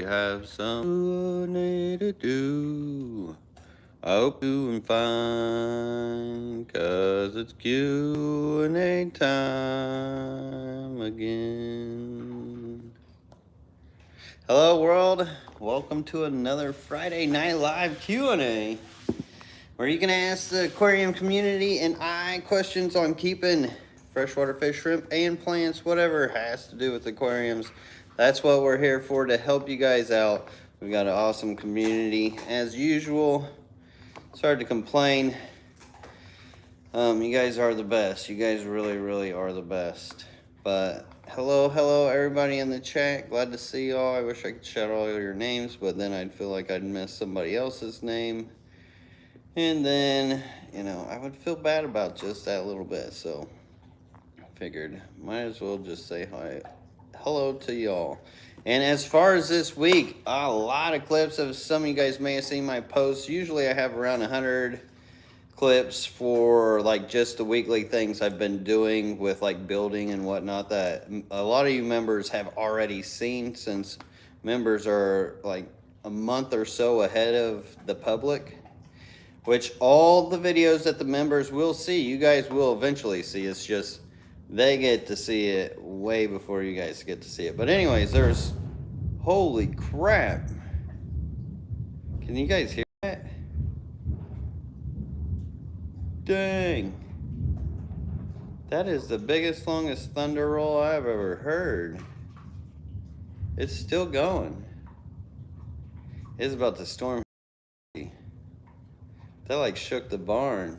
have some to do. I hope you and fine, 'cause it's Q&A time again. Hello world, welcome to another Friday Night Live Q&A, where you can ask the aquarium community and I questions on keeping freshwater fish, shrimp, and plants, whatever has to do with aquariums. That's what we're here for, to help you guys out. We've got an awesome community as usual. It's hard to complain. You guys are the best. You guys really are the best. But hello everybody in the chat. Glad to see y'all. I wish I could shout all your names, but then I'd feel like I'd miss somebody else's name. And then, I would feel bad about just that little bit. So I figured might as well just say hi. Hello to y'all. And as far as this week, a lot of clips of some of you guys may have seen my posts. Usually I have around 100 clips for like just the weekly things I've been doing with like building and whatnot that a lot of you members have already seen, since members are like a month or so ahead of the public, which all the videos that the members will see, you guys will eventually see. It's just they get to see it way before you guys get to see it. But anyways, holy crap. Can you guys hear that? Dang. That is the biggest, longest thunder roll I've ever heard. It's still going. It's about to storm. That like shook the barn.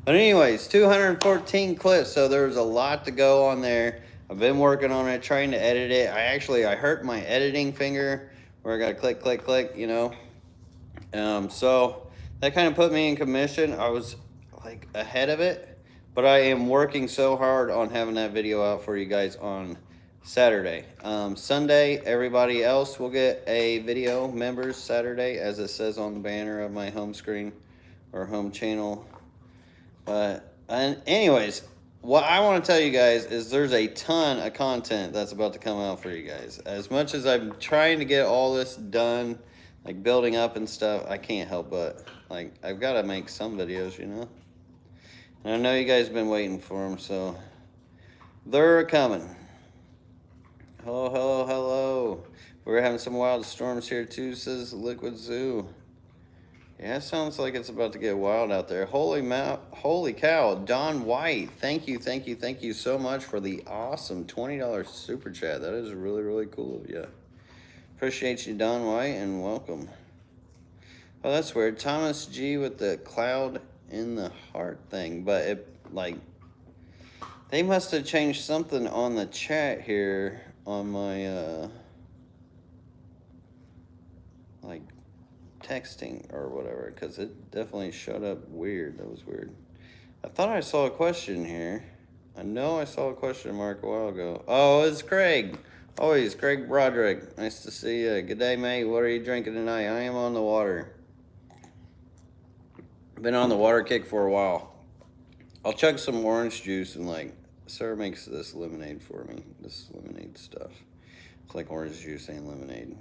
But anyways, 214 clips, so there's a lot to go on there. I've been working on it, trying to edit it. I hurt my editing finger where I gotta click, so that kind of put me in commission. I was like ahead of it, but I am working so hard on having that video out for you guys on Saturday. Sunday, everybody else will get a video, members Saturday, as it says on the banner of my home screen or home channel. And anyways, what I want to tell you guys is there's a ton of content that's about to come out for you guys. As much as I'm trying to get all this done, like building up and stuff, I can't help but, like, I've got to make some videos, And I know you guys have been waiting for them, so they're coming. Hello. We're having some wild storms here too, says Liquid Zoo. Yeah, it sounds like it's about to get wild out there. Holy cow, Don White. Thank you so much for the awesome $20 super chat. That is really cool of you. Appreciate you, Don White, and welcome. Oh, that's weird. Thomas G with the cloud in the heart thing, but it, like, they must have changed something on the chat here on my, like, texting or whatever, because it definitely showed up weird. That was weird. I thought I saw a question here. I know I saw a question mark a while ago. Oh, it's Craig. Always Craig Broderick. Nice to see you. Good day, mate. What are you drinking tonight? I am on the water. Been on the water kick for a while. I'll chug some orange juice, and like Sarah makes this lemonade for me. This lemonade stuff. It's like orange juice and lemonade.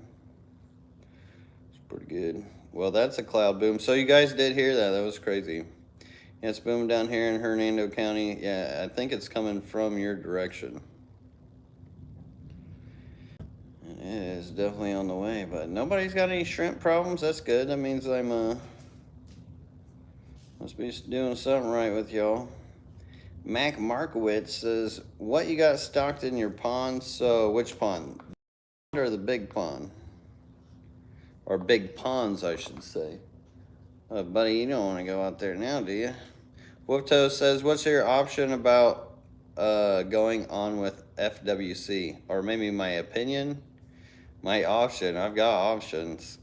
Pretty good. Well, that's a cloud boom. So you guys did hear that. That was crazy. Yeah, it's booming down here in Hernando County. Yeah, I think it's coming from your direction. It is definitely on the way, but nobody's got any shrimp problems. That's good. That means I'm must be doing something right with y'all. Mac Markowitz says, what you got stocked in your pond? So which pond? Or the big pond? Or big ponds, I should say. Buddy, you don't want to go out there now, do you? Wolftoe says, what's your option about going on with FWC? Or maybe my opinion? My option. I've got options.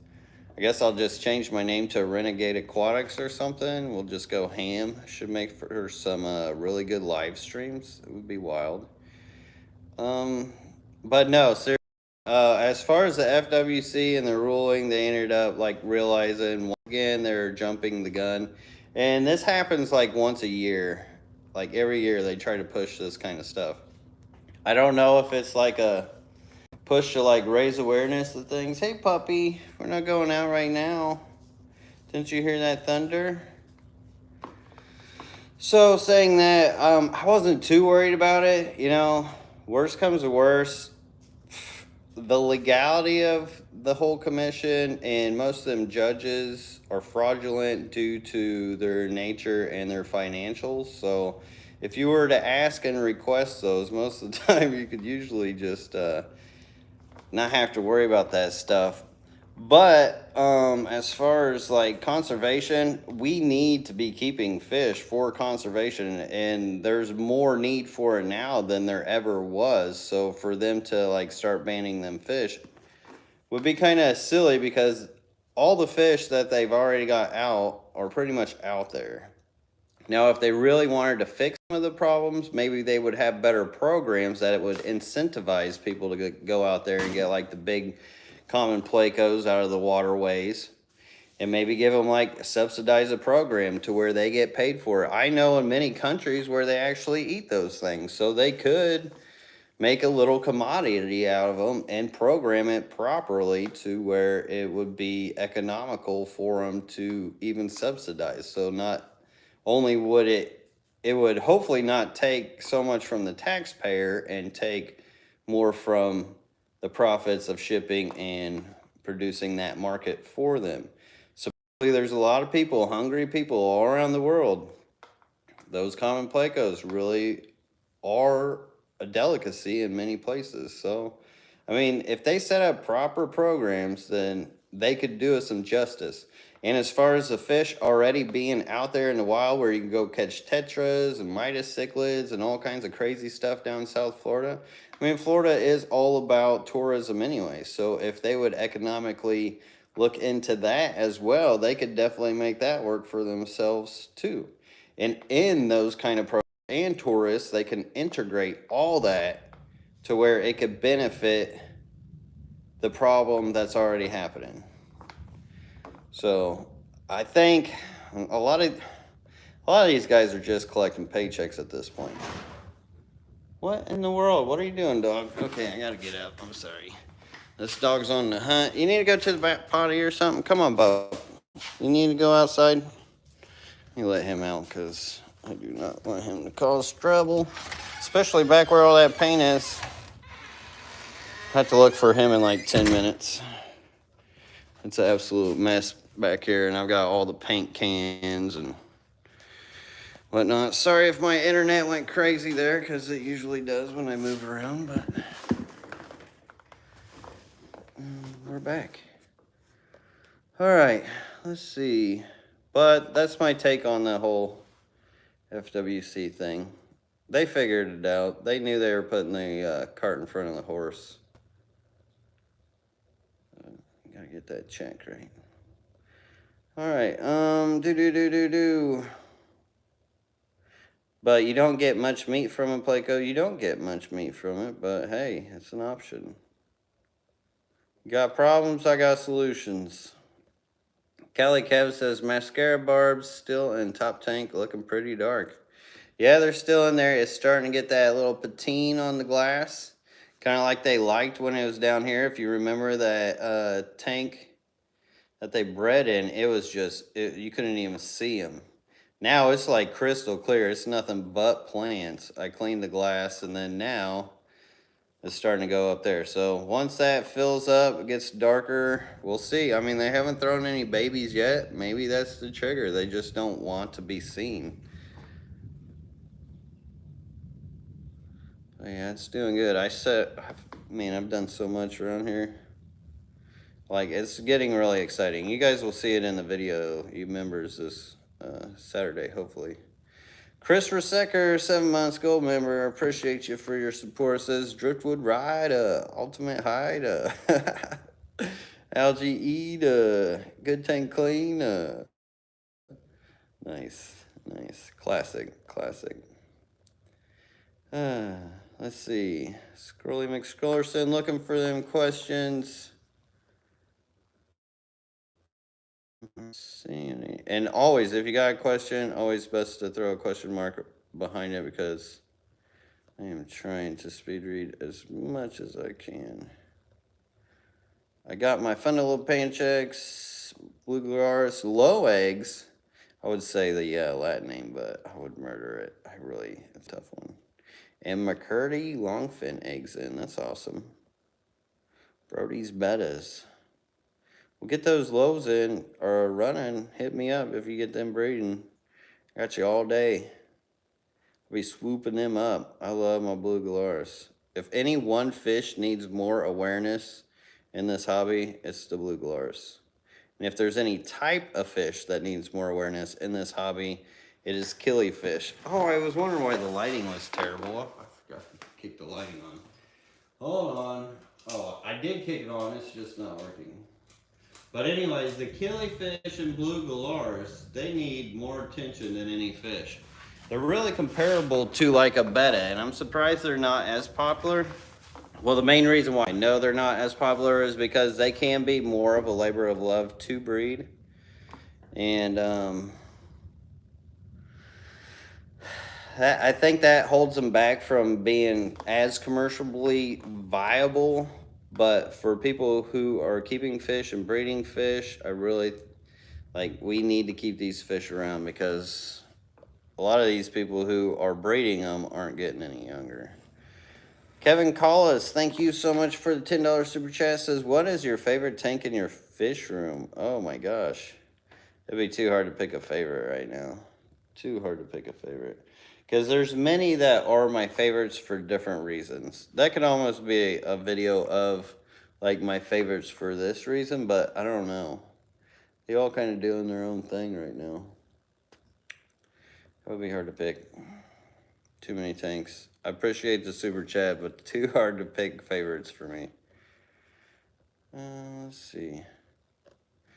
I guess I'll just change my name to Renegade Aquatics or something. We'll just go ham. Should make for some really good live streams. It would be wild. But no, seriously. As far as the FWC and the ruling, they ended up like realizing once again they're jumping the gun, and this happens like once a year. Like every year they try to push this kind of stuff. I don't know if it's like a push to like raise awareness of things. Hey puppy, we're not going out right now. Didn't you hear that thunder? So saying that, I wasn't too worried about it. You know, worst comes to worst, the legality of the whole commission and most of them judges are fraudulent due to their nature and their financials. So if you were to ask and request those, most of the time you could usually just not have to worry about that stuff. But as far as like conservation, we need to be keeping fish for conservation, and there's more need for it now than there ever was. So for them to like start banning them fish would be kind of silly, because all the fish that they've already got out are pretty much out there. Now, if they really wanted to fix some of the problems, maybe they would have better programs that it would incentivize people to go out there and get like the big common plecos out of the waterways, and maybe give them like subsidize a program to where they get paid for it. I know in many countries where they actually eat those things, so they could make a little commodity out of them and program it properly to where it would be economical for them to even subsidize. So not only would it would hopefully not take so much from the taxpayer and take more from the profits of shipping and producing that market for them. So there's a lot of people, hungry people all around the world. Those common plecos really are a delicacy in many places. So, I mean, if they set up proper programs, then they could do us some justice. And as far as the fish already being out there in the wild where you can go catch tetras and Midas cichlids and all kinds of crazy stuff down in South Florida, I mean, Florida is all about tourism anyway. So if they would economically look into that as well, they could definitely make that work for themselves too. And in those kind of programs and tourists, they can integrate all that to where it could benefit the problem that's already happening. So I think a lot of these guys are just collecting paychecks at this point. What in the world? What are you doing, dog? Okay, I gotta get up. I'm sorry. This dog's on the hunt. You need to go to the back potty or something? Come on, Bo. You need to go outside? You let him out, because I do not want him to cause trouble, especially back where all that paint is. I have to look for him in like 10 minutes. It's an absolute mess back here, and I've got all the paint cans and whatnot. Sorry if my internet went crazy there, because it usually does when I move around, but we're back. All right, let's see. But that's my take on the whole FWC thing. They figured it out. They knew they were putting the cart in front of the horse. Gotta get that check right. All right, But you don't get much meat from a pleco. You don't get much meat from it, but hey, it's an option. You got problems, I got solutions. Kelly Kev says, mascara barbs still in top tank, looking pretty dark. Yeah, they're still in there. It's starting to get that little patine on the glass. Kind of like they liked when it was down here. If you remember that tank that they bred in, it was just, you couldn't even see them. Now it's like crystal clear. It's nothing but plants. I cleaned the glass, and then now it's starting to go up there. So once that fills up, it gets darker, we'll see. I mean, they haven't thrown any babies yet. Maybe that's the trigger. They just don't want to be seen. But yeah, it's doing good. I've done so much around here. Like, it's getting really exciting. You guys will see it in the video, you members, this Saturday, hopefully. Chris Resecker, 7 months, gold member. Appreciate you for your support. Says Driftwood Ride, Ultimate Hide, Algae Eat, Good Tank Clean. Nice. Classic. Let's see. Scrolly McScrollerson looking for them questions. See any, and always, if you got a question, always best to throw a question mark behind it, because I am trying to speed read as much as I can. I got my fun little pancheks, blue gularis, low eggs. I would say the Latin name, but I would murder it. It's a tough one. And McCurdy longfin eggs in. That's awesome. Brody's bettas. We'll get those lows in or running. Hit me up if you get them breeding. Got you all day. I'll be swooping them up. I love my blue gularis. If any one fish needs more awareness in this hobby, it's the blue gularis. And if there's any type of fish that needs more awareness in this hobby, it is killifish. Oh, I was wondering why the lighting was terrible. I forgot to kick the lighting on. Hold on. Oh, I did kick it on. It's just not working. But anyways, the killifish and blue gularis, they need more attention than any fish. They're really comparable to like a betta, and I'm surprised they're not as popular. Well, the main reason why I know they're not as popular is because they can be more of a labor of love to breed. And I think that holds them back from being as commercially viable. But for people who are keeping fish and breeding fish, I really, we need to keep these fish around because a lot of these people who are breeding them aren't getting any younger. Kevin Collis, thank you so much for the $10 super chat. Says, what is your favorite tank in your fish room? Oh my gosh. It'd be too hard to pick a favorite right now. Too hard to pick a favorite. Because there's many that are my favorites for different reasons. That could almost be a video of like my favorites for this reason, but I don't know. They all kind of doing their own thing right now. It would be hard to pick. Too many tanks. I appreciate the super chat, but too hard to pick favorites for me. Let's see.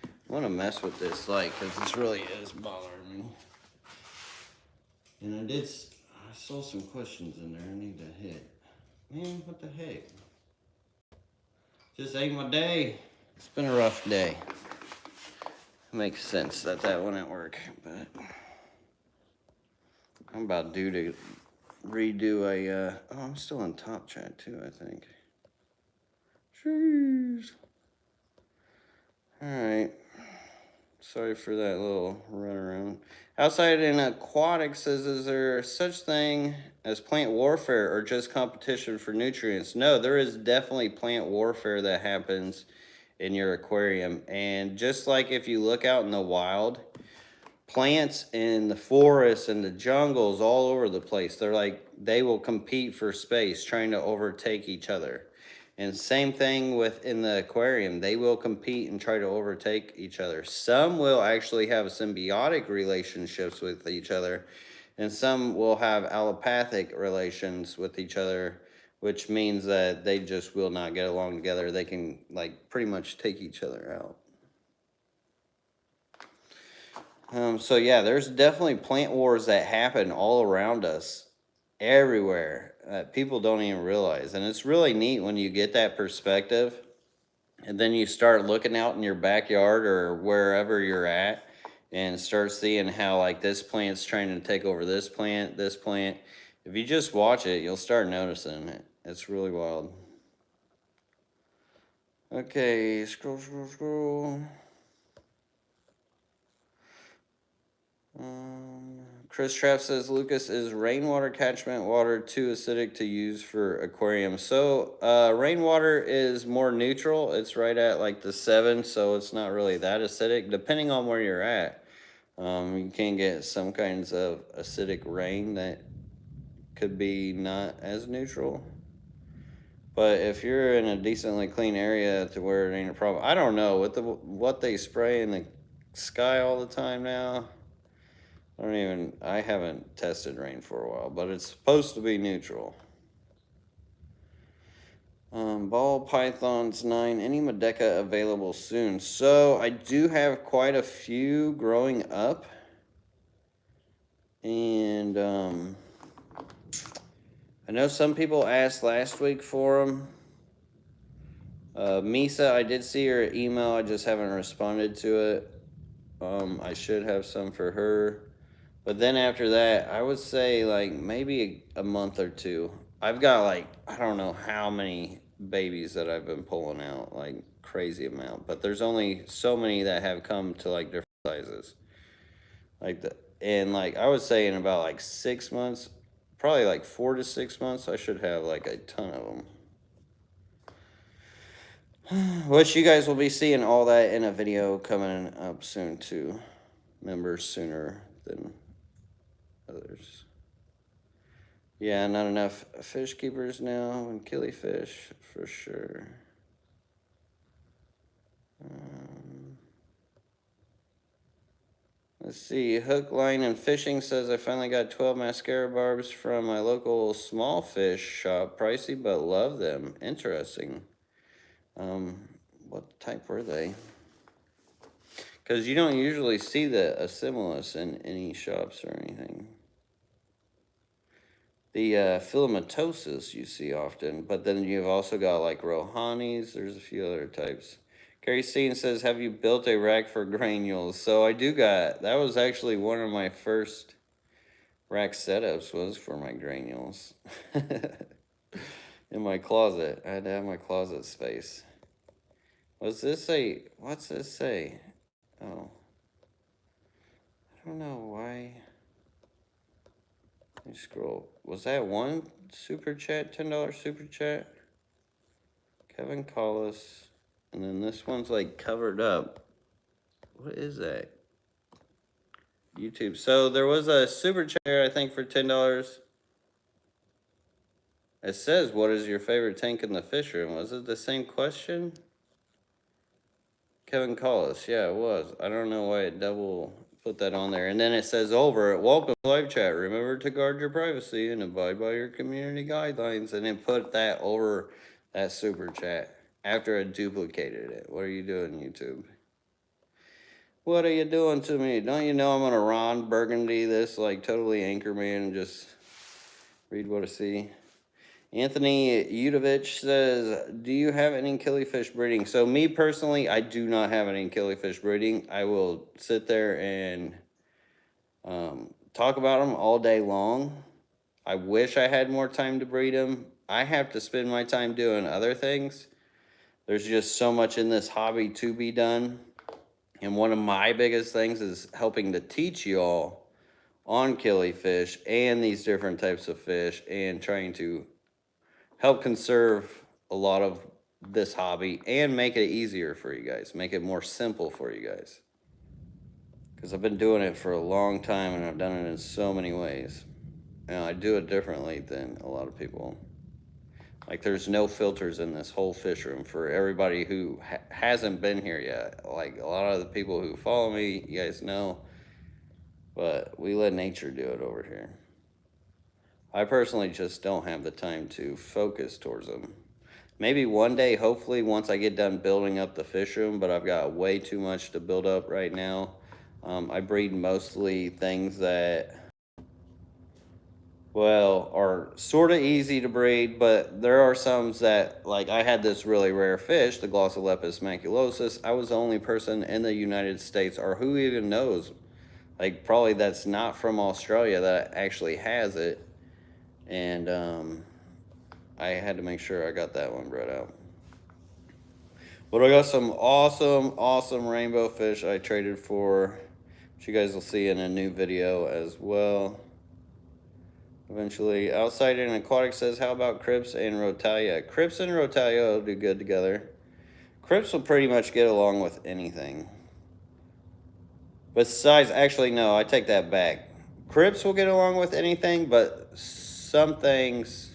I want to mess with this light because this really is bothering me. And I saw some questions in there I need to hit. Man, what the heck? Just ain't my day. It's been a rough day. It makes sense that wouldn't work, but I'm about due to redo a, oh, I'm still in top chat too, I think. Jeez. Alright. Sorry for that little runaround. Outside in aquatics says, is there such thing as plant warfare or just competition for nutrients? No, there is definitely plant warfare that happens in your aquarium. And just like if you look out in the wild, plants in the forests and the jungles all over the place, they will compete for space, trying to overtake each other. And same thing within the aquarium. They will compete and try to overtake each other. Some will actually have symbiotic relationships with each other, and some will have allopathic relations with each other, which means that they just will not get along together. They can pretty much take each other out. So yeah, there's definitely plant wars that happen all around us, everywhere. People don't even realize, and it's really neat when you get that perspective, and then you start looking out in your backyard or wherever you're at, and start seeing how this plant's trying to take over this plant. If you just watch it, you'll start noticing it. It's really wild. Okay, scroll. Chris Trapp says, Lucas, is rainwater catchment water too acidic to use for aquarium? So rainwater is more neutral. It's right at the 7, so it's not really that acidic. Depending on where you're at, you can get some kinds of acidic rain that could be not as neutral. But if you're in a decently clean area to where it ain't a problem, I don't know what they spray in the sky all the time now. I haven't tested rain for a while, but it's supposed to be neutral. Ball pythons 9, any Medeca available soon? So I do have quite a few growing up, and I know some people asked last week for them. Misa, I did see her email, I just haven't responded to it. I should have some for her. But then after that, I would say maybe a month or two. I've got I don't know how many babies that I've been pulling out. crazy amount. But there's only so many that have come to like different sizes. And like I would say in about like 6 months, probably like 4 to 6 months, I should have like a ton of them. Which you guys will be seeing all that in a video coming up soon too. Members sooner than others. Yeah, not enough fish keepers now and killifish for sure. Let's see, Hook, Line, and Fishing says I finally got 12 mascara barbs from my local small fish shop. Pricey, but love them. Interesting. What type were they? Because you don't usually see the Assimilus in any shops or anything. The filamatosis you see often, but then you've also got like Rohanis. There's a few other types. Carrie Steen says, have you built a rack for granules? So I do got, that was actually one of my first rack setups was for my granules. In my closet. I had to have my closet space. What's this say? What's this say? Oh. I don't know why. Let me scroll. Was that one super chat? $10 super chat? Kevin Collis. And then this one's like covered up. What is that? YouTube. So there was a super chat, I think, for $10. It says, what is your favorite tank in the fish room? Was it the same question? Kevin Collis. Yeah, it was. I don't know why it double put that on there. And then it says over at welcome to live chat. Remember to guard your privacy and abide by your community guidelines. And then put that over that super chat after I duplicated it. What are you doing, YouTube? What are you doing to me? Don't you know I'm gonna Ron Burgundy this like totally Anchorman and just read what I see? Anthony Udovich says, do you have any killifish breeding? So me personally, I do not have any killifish breeding. I will sit there and talk about them all day long. I wish I had more time to breed them. I have to spend my time doing other things. There's just so much in this hobby to be done. And one of my biggest things is helping to teach you all on killifish and these different types of fish and trying to help conserve a lot of this hobby and make it easier for you guys, make it more simple for you guys. Because I've been doing it for a long time and I've done it in so many ways. And I do it differently than a lot of people. Like there's no filters in this whole fish room for everybody who hasn't been here yet. Like a lot of the people who follow me, you guys know, but we let nature do it over here. I personally just don't have the time to focus towards them. Maybe one day, hopefully, once I get done building up the fish room, but I've got way too much to build up right now. I breed mostly things that, well, are sort of easy to breed, but there are some that, like I had this really rare fish, the Glossolepis maculosus. I was the only person in the United States, or who even knows, like probably that's not from Australia that actually has it. And I had to make sure I got that one bred out. But I got some awesome rainbow fish I traded for, which you guys will see in a new video as well. Eventually, Outside and Aquatic says, how about Crips and Rotalia? Crips and Rotalia will do good together. Crips will pretty much get along with anything. Besides, actually, no, I take that back. Crips will get along with anything, but some things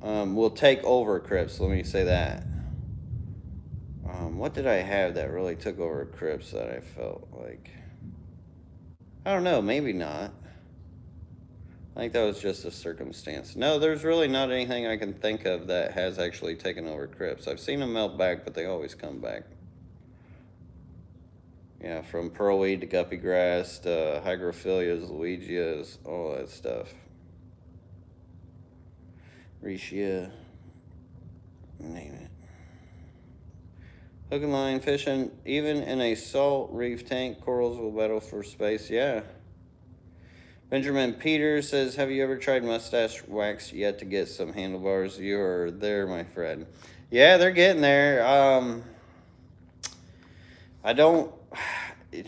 will take over Crips. Let me say that. What did I have that really took over Crips that I felt like? I don't know, maybe not. I think that was just a circumstance. No, there's really not anything I can think of that has actually taken over Crips. I've seen them melt back, but they always come back. Yeah, from pearlweed to guppy grass to hygrophilias, Luigias, all that stuff. Riccia, name it. Hook and line fishing, even in a salt reef tank, corals will battle for space. Yeah. Benjamin Peters says, have you ever tried mustache wax yet to get some handlebars? You are there, my friend. Yeah, they're getting there. I don't.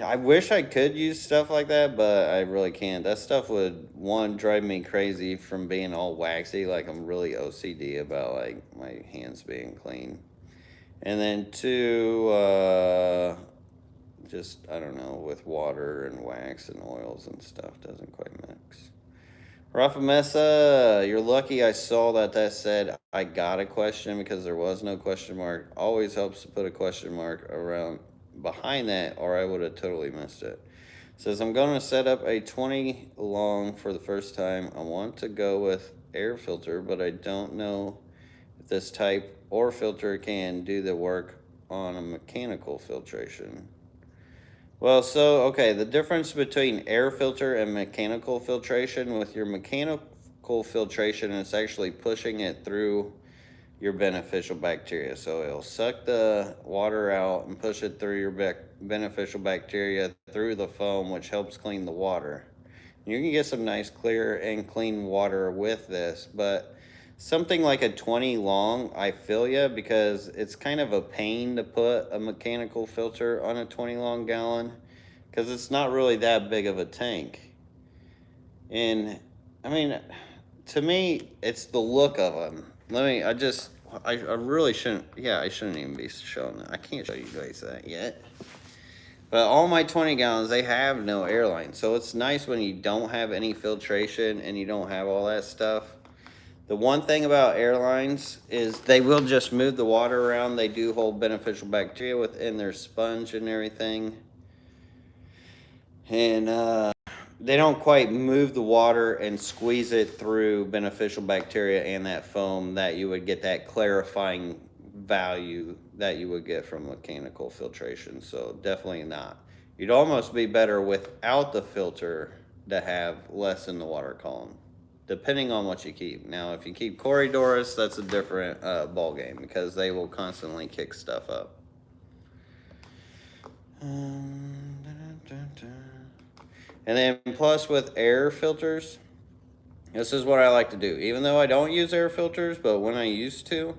I wish I could use stuff like that, but I really can't. That stuff would one drive me crazy from being all waxy. Like I'm really OCD about like my hands being clean, and then two, just I don't know, with water and wax and oils and stuff doesn't quite mix. Rafa Mesa, you're lucky I saw that said I got a question because there was no question mark. Always helps to put a question mark around behind that or I would have totally missed it. Says I'm going to set up a 20 long for the first time. I want to go with air filter, but I don't know if this type or filter can do the work on a mechanical filtration. Well, so, okay, the difference between air filter and mechanical filtration, with your mechanical filtration, it's actually pushing it through your beneficial bacteria. So it'll suck the water out and push it through your beneficial bacteria through the foam, which helps clean the water. You can get some nice clear and clean water with this, but something like a 20 long, I feel ya, because it's kind of a pain to put a mechanical filter on a 20 long gallon because it's not really that big of a tank. And I mean, to me, it's the look of them. I really shouldn't, yeah, I shouldn't even be showing that. I can't show you guys that yet. But all my 20 gallons, they have no airline. So it's nice when you don't have any filtration and you don't have all that stuff. The one thing about airlines is they will just move the water around. They do hold beneficial bacteria within their sponge and everything. And they don't quite move the water and squeeze it through beneficial bacteria and that foam that you would get that clarifying value that you would get from mechanical filtration. So definitely not. You'd almost be better without the filter to have less in the water column, depending on what you keep. Now, if you keep Corydoras, that's a different ball game because they will constantly kick stuff up. And then plus with air filters, this is what I like to do. Even though I don't use air filters, but when I used to,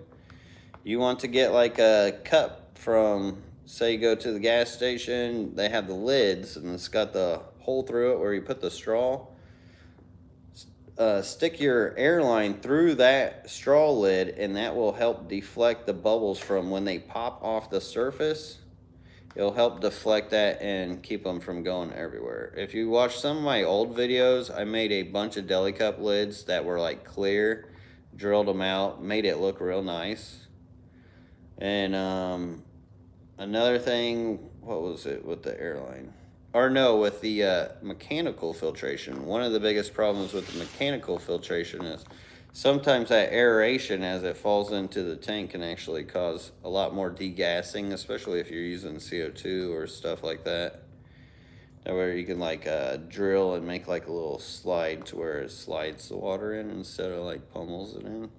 you want to get like a cup from, say you go to the gas station, they have the lids and it's got the hole through it where you put the straw. Stick your airline through that straw lid and that will help deflect the bubbles from when they pop off the surface. It'll help deflect that and keep them from going everywhere. If you watch some of my old videos, I made a bunch of deli cup lids that were like clear, drilled them out, made it look real nice. And another thing, what was it with the airline? Or no, with the mechanical filtration. One of the biggest problems with the mechanical filtration is sometimes that aeration as it falls into the tank can actually cause a lot more degassing, especially if you're using CO2 or stuff like that. That way you can like drill and make like a little slide to where it slides the water in instead of like pummels it in.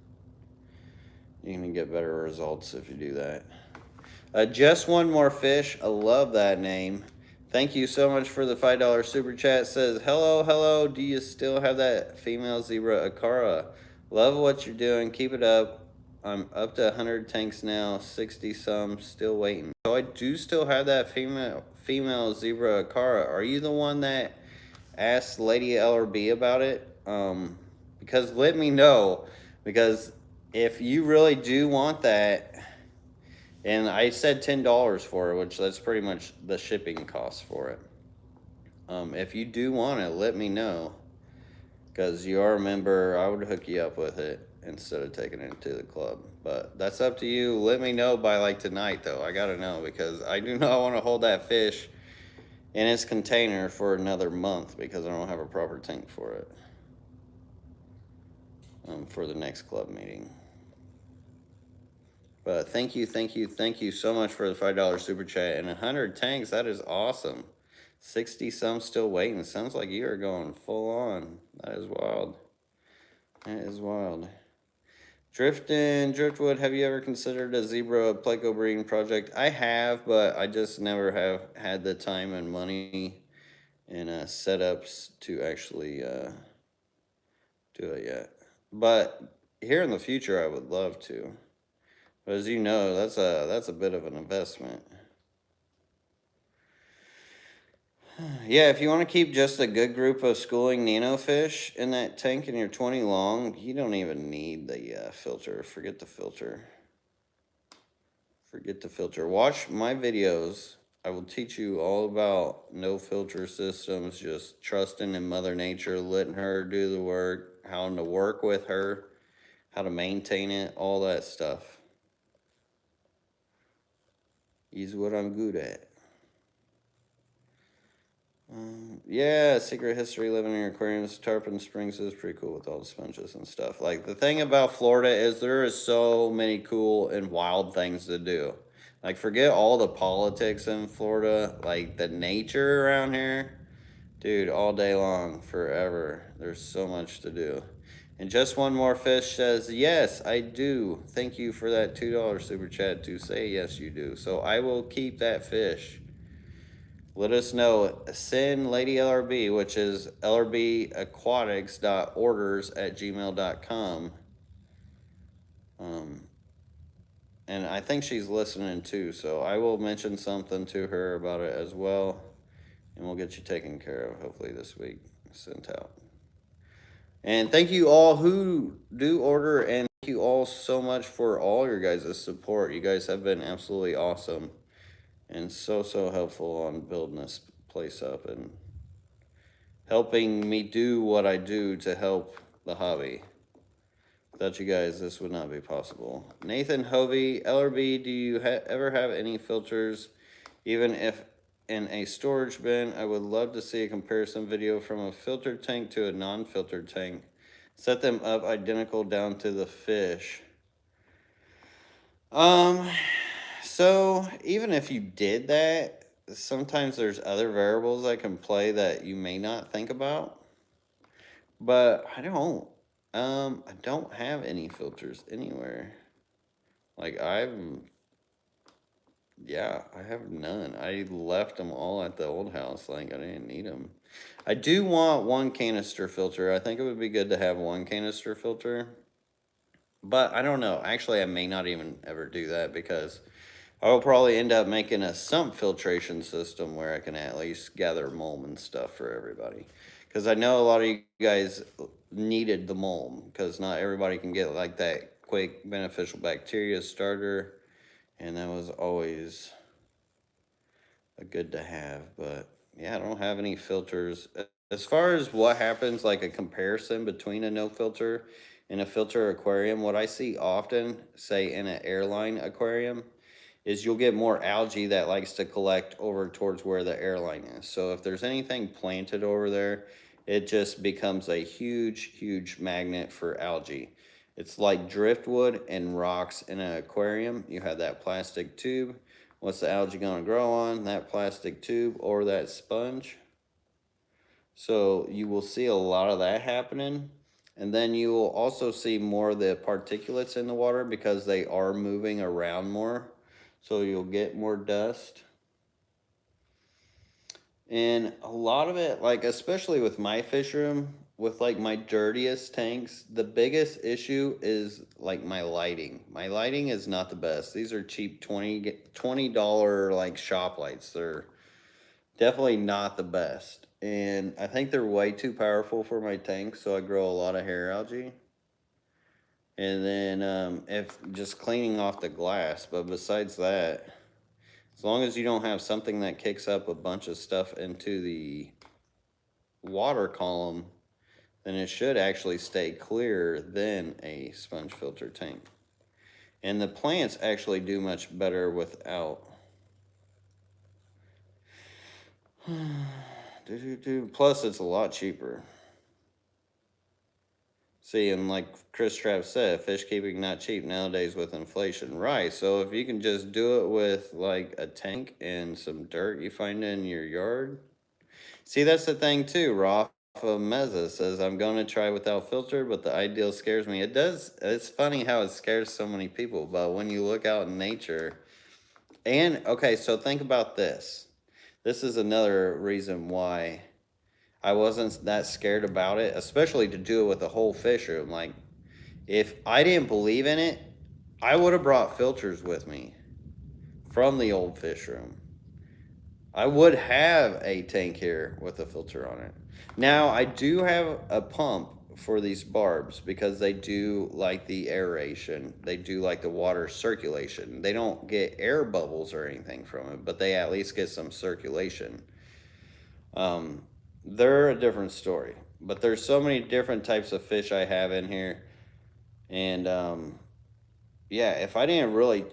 You can get better results if you do that. Just one more fish. I love that name. Thank you so much for the $5 super chat. Says, hello, hello. Do you still have that female zebra Akara? Love what you're doing. Keep it up. I'm up to 100 tanks now, 60 some, still waiting. So I do still have that female zebra Akara. Are you the one that asked Lady LRB about it? Because let me know. Because if you really do want that, and I said $10 for it, which that's pretty much the shipping cost for it. If you do want it, let me know. Because you are a member, I would hook you up with it instead of taking it to the club. But that's up to you. Let me know by like tonight, though. I gotta know because I do not want to hold that fish in its container for another month because I don't have a proper tank for it. For the next club meeting. But thank you so much for the $5 super chat and 100 tanks. That is awesome. 60 some still waiting. Sounds like you are going full on. That is wild. That is wild. Driftwood, have you ever considered a zebra pleco breeding project? I have, but I just never have had the time and money and setups to actually do it yet. But here in the future, I would love to. But as you know, that's a bit of an investment. Yeah, if you want to keep just a good group of schooling nano fish in that tank and you're 20 long, you don't even need the filter. Forget the filter. Forget the filter. Watch my videos. I will teach you all about no filter systems, just trusting in Mother Nature, letting her do the work, how to work with her, how to maintain it, all that stuff. Is what I'm good at. Yeah, Secret History living in your aquariums. Tarpon Springs is pretty cool with all the sponges and stuff. Like, the thing about Florida is there is so many cool and wild things to do. Like, forget all the politics in Florida. Like, the nature around here, dude, all day long, forever. There's so much to do. And Just One More Fish says, yes, I do. Thank you for that $2 super chat to say yes, you do. So I will keep that fish. Let us know. Send Lady LRB, which is lrbaquatics.orders@gmail.com. And I think she's listening too, so I will mention something to her about it as well. And we'll get you taken care of hopefully this week. Sent out. And thank you all who do order, and thank you all so much for all your guys' support. You guys have been absolutely awesome and so helpful on building this place up and helping me do what I do to help the hobby. Without you guys, this would not be possible. Nathan Hovey, LRB, do you ever have any filters, even if in a storage bin? I would love to see a comparison video from a filtered tank to a non-filtered tank. Set them up identical down to the fish. So even if you did that, sometimes there's other variables that can play that you may not think about. But I don't have any filters anywhere. Like yeah, I have none. I left them all at the old house. Like, I didn't need them. I do want one canister filter. I think it would be good to have one canister filter. But I don't know. Actually, I may not even ever do that because I will probably end up making a sump filtration system where I can at least gather mulm and stuff for everybody. Because I know a lot of you guys needed the mulm because not everybody can get like that quick beneficial bacteria starter. And that was always a good to have. But yeah, I don't have any filters. As far as what happens, like a comparison between a no filter and a filter aquarium, what I see often, say in an airline aquarium, is you'll get more algae that likes to collect over towards where the airline is. So if there's anything planted over there, it just becomes a huge magnet for algae. It's like driftwood and rocks in an aquarium. You have that plastic tube. What's the algae going to grow on? That plastic tube or that sponge. So you will see a lot of that happening. And then you will also see more of the particulates in the water because they are moving around more. So you'll get more dust. And a lot of it, like especially with my fish room, with like my dirtiest tanks, the biggest issue is like my lighting. My lighting is not the best. These are cheap $20 like shop lights. They're definitely not the best. And I think they're way too powerful for my tank, so I grow a lot of hair algae. And then if just cleaning off the glass, but besides that, as long as you don't have something that kicks up a bunch of stuff into the water column, then it should actually stay clearer than a sponge filter tank. And the plants actually do much better without. Plus, it's a lot cheaper. See, and like Chris Trapp said, fish keeping not cheap nowadays with inflation. Right, so if you can just do it with like a tank and some dirt you find in your yard. See, that's the thing too. Rafa Meza says, I'm going to try without filter, but the ideal scares me. It does. It's funny how it scares so many people, but when you look out in nature, and okay, so think about this. This is another reason why I wasn't that scared about it, especially to do it with a whole fish room. Like, if I didn't believe in it, I would have brought filters with me from the old fish room. I would have a tank here with a filter on it. Now, I do have a pump for these barbs because they do like the aeration. They do like the water circulation. They don't get air bubbles or anything from it, but they at least get some circulation. Um, they're a different story. But there's so many different types of fish I have in here. And yeah, if I didn't really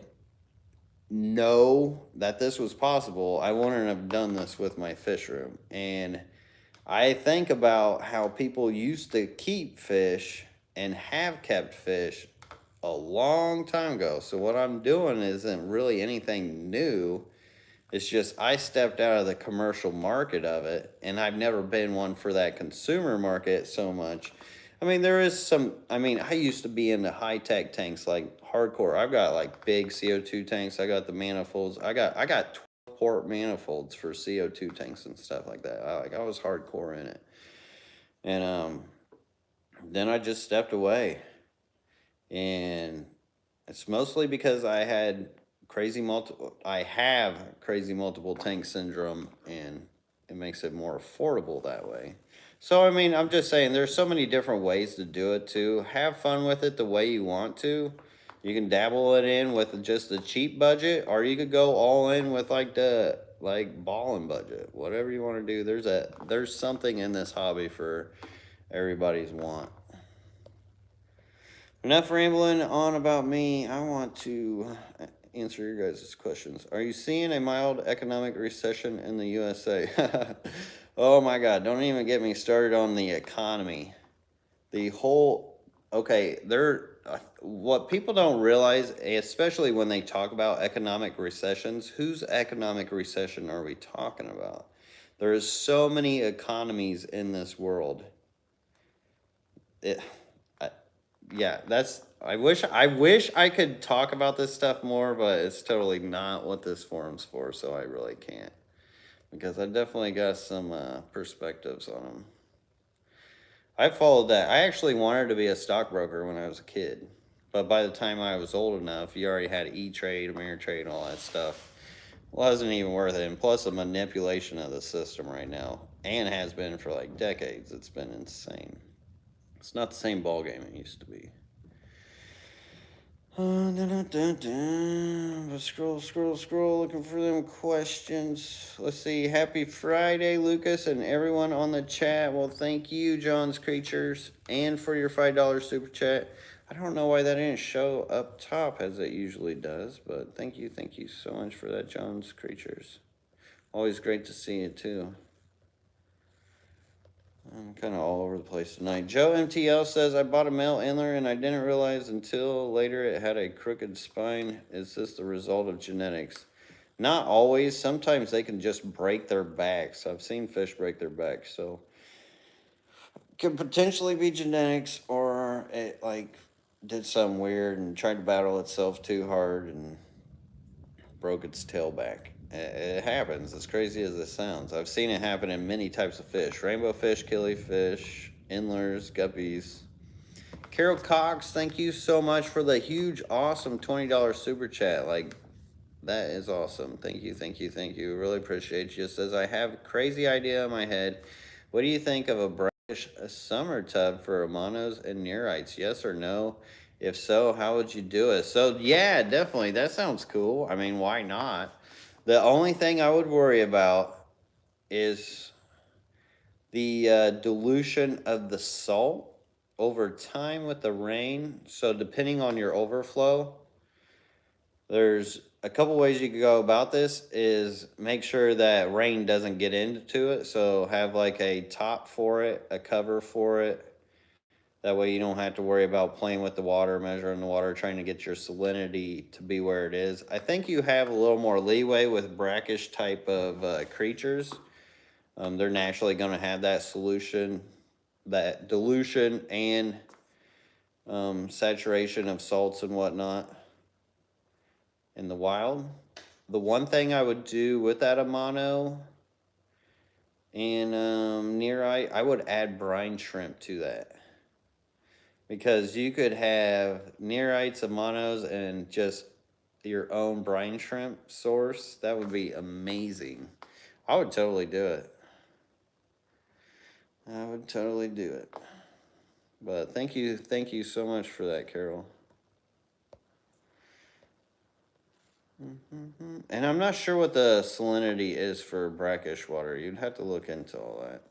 know that this was possible, I wouldn't have done this with my fish room. And I think about how people used to keep fish and have kept fish a long time ago. So what I'm doing isn't really anything new. It's just I stepped out of the commercial market of it, and I've never been one for that consumer market so much. I mean, there is some, I mean, I used to be into high-tech tanks, like hardcore. I've got like big CO2 tanks. I got the manifolds. I got 12 port manifolds for CO2 tanks and stuff like that. I was hardcore in it. And then I just stepped away. And it's mostly because I have crazy multiple tank syndrome, and it makes it more affordable that way. So I mean, I'm just saying there's so many different ways to do it too. Have fun with it the way you want to. You can dabble it in with just the cheap budget, or you could go all in with like the balling budget. Whatever you want to do. There's something in this hobby for everybody's want. Enough rambling on about me. I want to answer your guys' questions. Are you seeing a mild economic recession in the USA? Oh my God, don't even get me started on the economy. The whole, okay, what people don't realize, especially when they talk about economic recessions, whose economic recession are we talking about? There's so many economies in this world. It, yeah, I wish I could talk about this stuff more, but it's totally not what this forum's for, so I really can't. Because I definitely got some perspectives on them. I followed that. I actually wanted to be a stockbroker when I was a kid. But by the time I was old enough, you already had E-Trade, Ameritrade, and all that stuff. Wasn't even worth it. And plus the manipulation of the system right now, and has been for like decades, it's been insane. It's not the same ball game it used to be. Scroll, looking for them questions. Let's see. Happy Friday, Lucas, and everyone on the chat. Well, thank you, John's Creatures, and for your $5 super chat. I don't know why that didn't show up top as it usually does, but thank you so much for that, John's Creatures. Always great to see you, too. I'm kind of all over the place tonight. Joe MTL says, I bought a male antler and I didn't realize until later it had a crooked spine. Is this the result of genetics? Not always. Sometimes they can just break their backs. I've seen fish break their backs, so it could potentially be genetics, or it like did something weird and tried to battle itself too hard and broke its tail back. It happens, as crazy as it sounds. I've seen it happen in many types of fish. Rainbow fish, killifish, endlers, guppies. Carol Cox, thank you so much for the huge, awesome $20 super chat. Like, that is awesome. Thank you. Really appreciate you. It says, I have a crazy idea in my head. What do you think of a brackish summer tub for Amanos and Neurites? Yes or no? If so, how would you do it? So, yeah, definitely. That sounds cool. I mean, why not? The only thing I would worry about is the dilution of the salt over time with the rain. So depending on your overflow, there's a couple ways you could go about this. Is make sure that rain doesn't get into it. So have like a top for it, a cover for it. That way you don't have to worry about playing with the water, measuring the water, trying to get your salinity to be where it is. I think you have a little more leeway with brackish type of creatures. They're naturally going to have that solution, that dilution and saturation of salts and whatnot in the wild. The one thing I would do with that Amano and Nearite, I would add brine shrimp to that. because you could have nearites, monos, and just your own brine shrimp source. That would be amazing. I would totally do it. I would totally do it. But thank you so much for that, Carol. And I'm not sure what the salinity is for brackish water. You'd have to look into all that.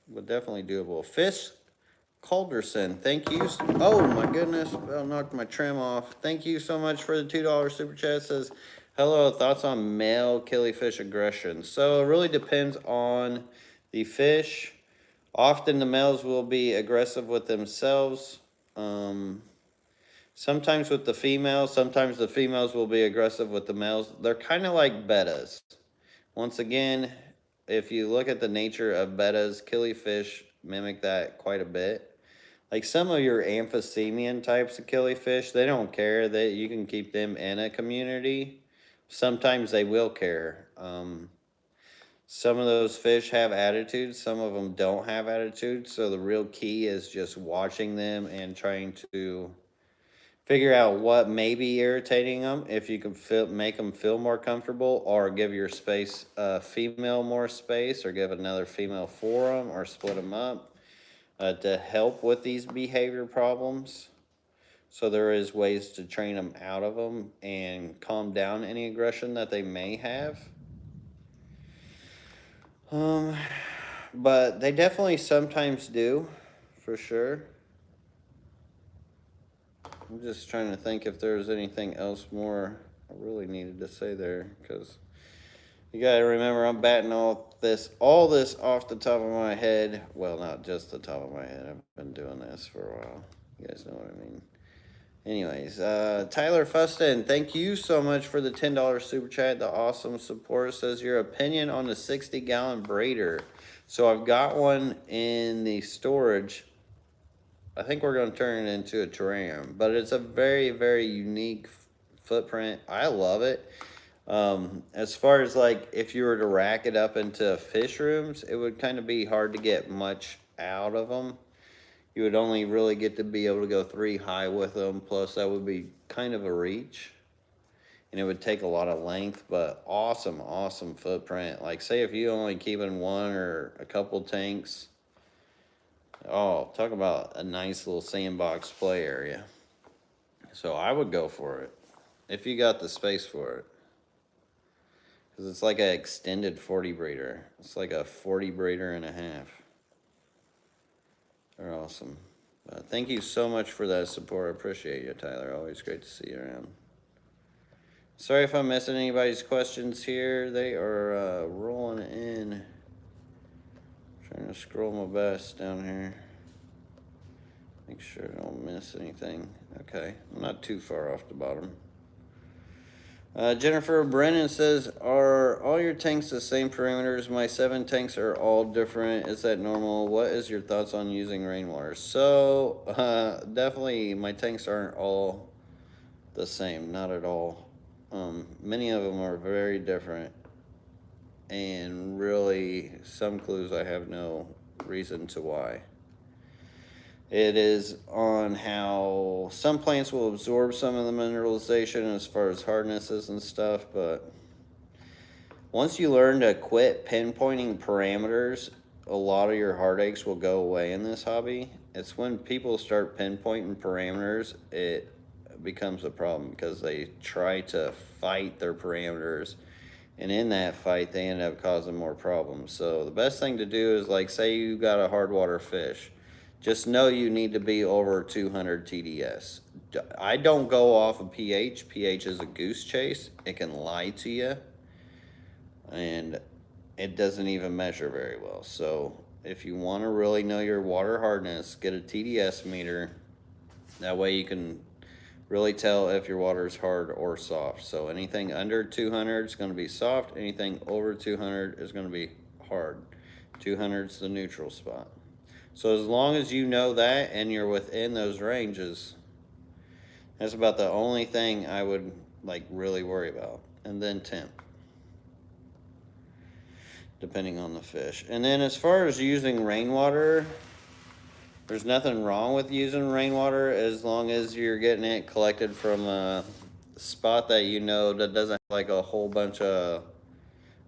But definitely doable. Fish Calderson, thank you. Oh my goodness, I knocked my trim off. Thank you so much for the $2 super chat. It says, hello, thoughts on male killifish aggression. So it really depends on the fish. Often the males will be aggressive with themselves. Sometimes with the females, sometimes the females will be aggressive with the males. They're kind of like bettas. Once again, if you look at the nature of bettas, killifish mimic that quite a bit. Like some of your amphicemian types of killifish, they don't care that you can keep them in a community. Sometimes they will care. Some of those fish have attitudes, some of them don't have attitudes. So the real key is just watching them and trying to figure out what may be irritating them. If you can make them feel more comfortable, or give your female more space, or give another female for them, or split them up to help with these behavior problems. So there is ways to train them out of them and calm down any aggression that they may have. But they definitely sometimes do, for sure. I'm just trying to think if there's anything else more I really needed to say there, because you gotta remember I'm batting all this off the top of my head. Well, not just the top of my head. I've been doing this for a while. You guys know what I mean. Anyways, Tyler Fustin, thank you so much for the $10 super chat. The awesome support. Says your opinion on the 60-gallon braider. So I've got one in the storage. I think we're going to turn it into a terrarium, but it's a very, very unique footprint. I love it. As far as like if you were to rack it up into fish rooms, it would kind of be hard to get much out of them. You would only really get to be able to go 3 high with them. Plus, that would be kind of a reach. And it would take a lot of length, but awesome, awesome footprint. Like, say if you only keeping one or a couple tanks. Oh, talk about a nice little sandbox play area. So I would go for it if you got the space for it. Because it's like an extended 40 breeder. It's like a 40 breeder and a half. They're awesome. Thank you so much for that support. I appreciate you, Tyler. Always great to see you around. Sorry if I'm missing anybody's questions here. They are rolling in. Trying to scroll my best down here. Make sure I don't miss anything. Okay, I'm not too far off the bottom. Jennifer Brennan says, are all your tanks the same parameters? My 7 tanks are all different. Is that normal? What is your thoughts on using rainwater? So, definitely my tanks aren't all the same, not at all. Many of them are very different. And really, some clues I have no reason to why. It is on how some plants will absorb some of the mineralization as far as hardnesses and stuff, but once you learn to quit pinpointing parameters, a lot of your heartaches will go away in this hobby. It's when people start pinpointing parameters, it becomes a problem because they try to fight their parameters, and in that fight, they end up causing more problems. So the best thing to do is, like, say you got a hard water fish. Just know you need to be over 200 TDS. I don't go off of pH. pH is a goose chase. It can lie to you. And it doesn't even measure very well. So if you want to really know your water hardness, get a TDS meter. That way you can really tell if your water is hard or soft. So anything under 200 is going to be soft. Anything over 200 is going to be hard. 200 is the neutral spot. So as long as you know that and you're within those ranges, that's about the only thing I would like really worry about. And then temp, depending on the fish. And then as far as using rainwater, There's nothing wrong with using rainwater as long as you're getting it collected from a spot that you know that doesn't have like a whole bunch of,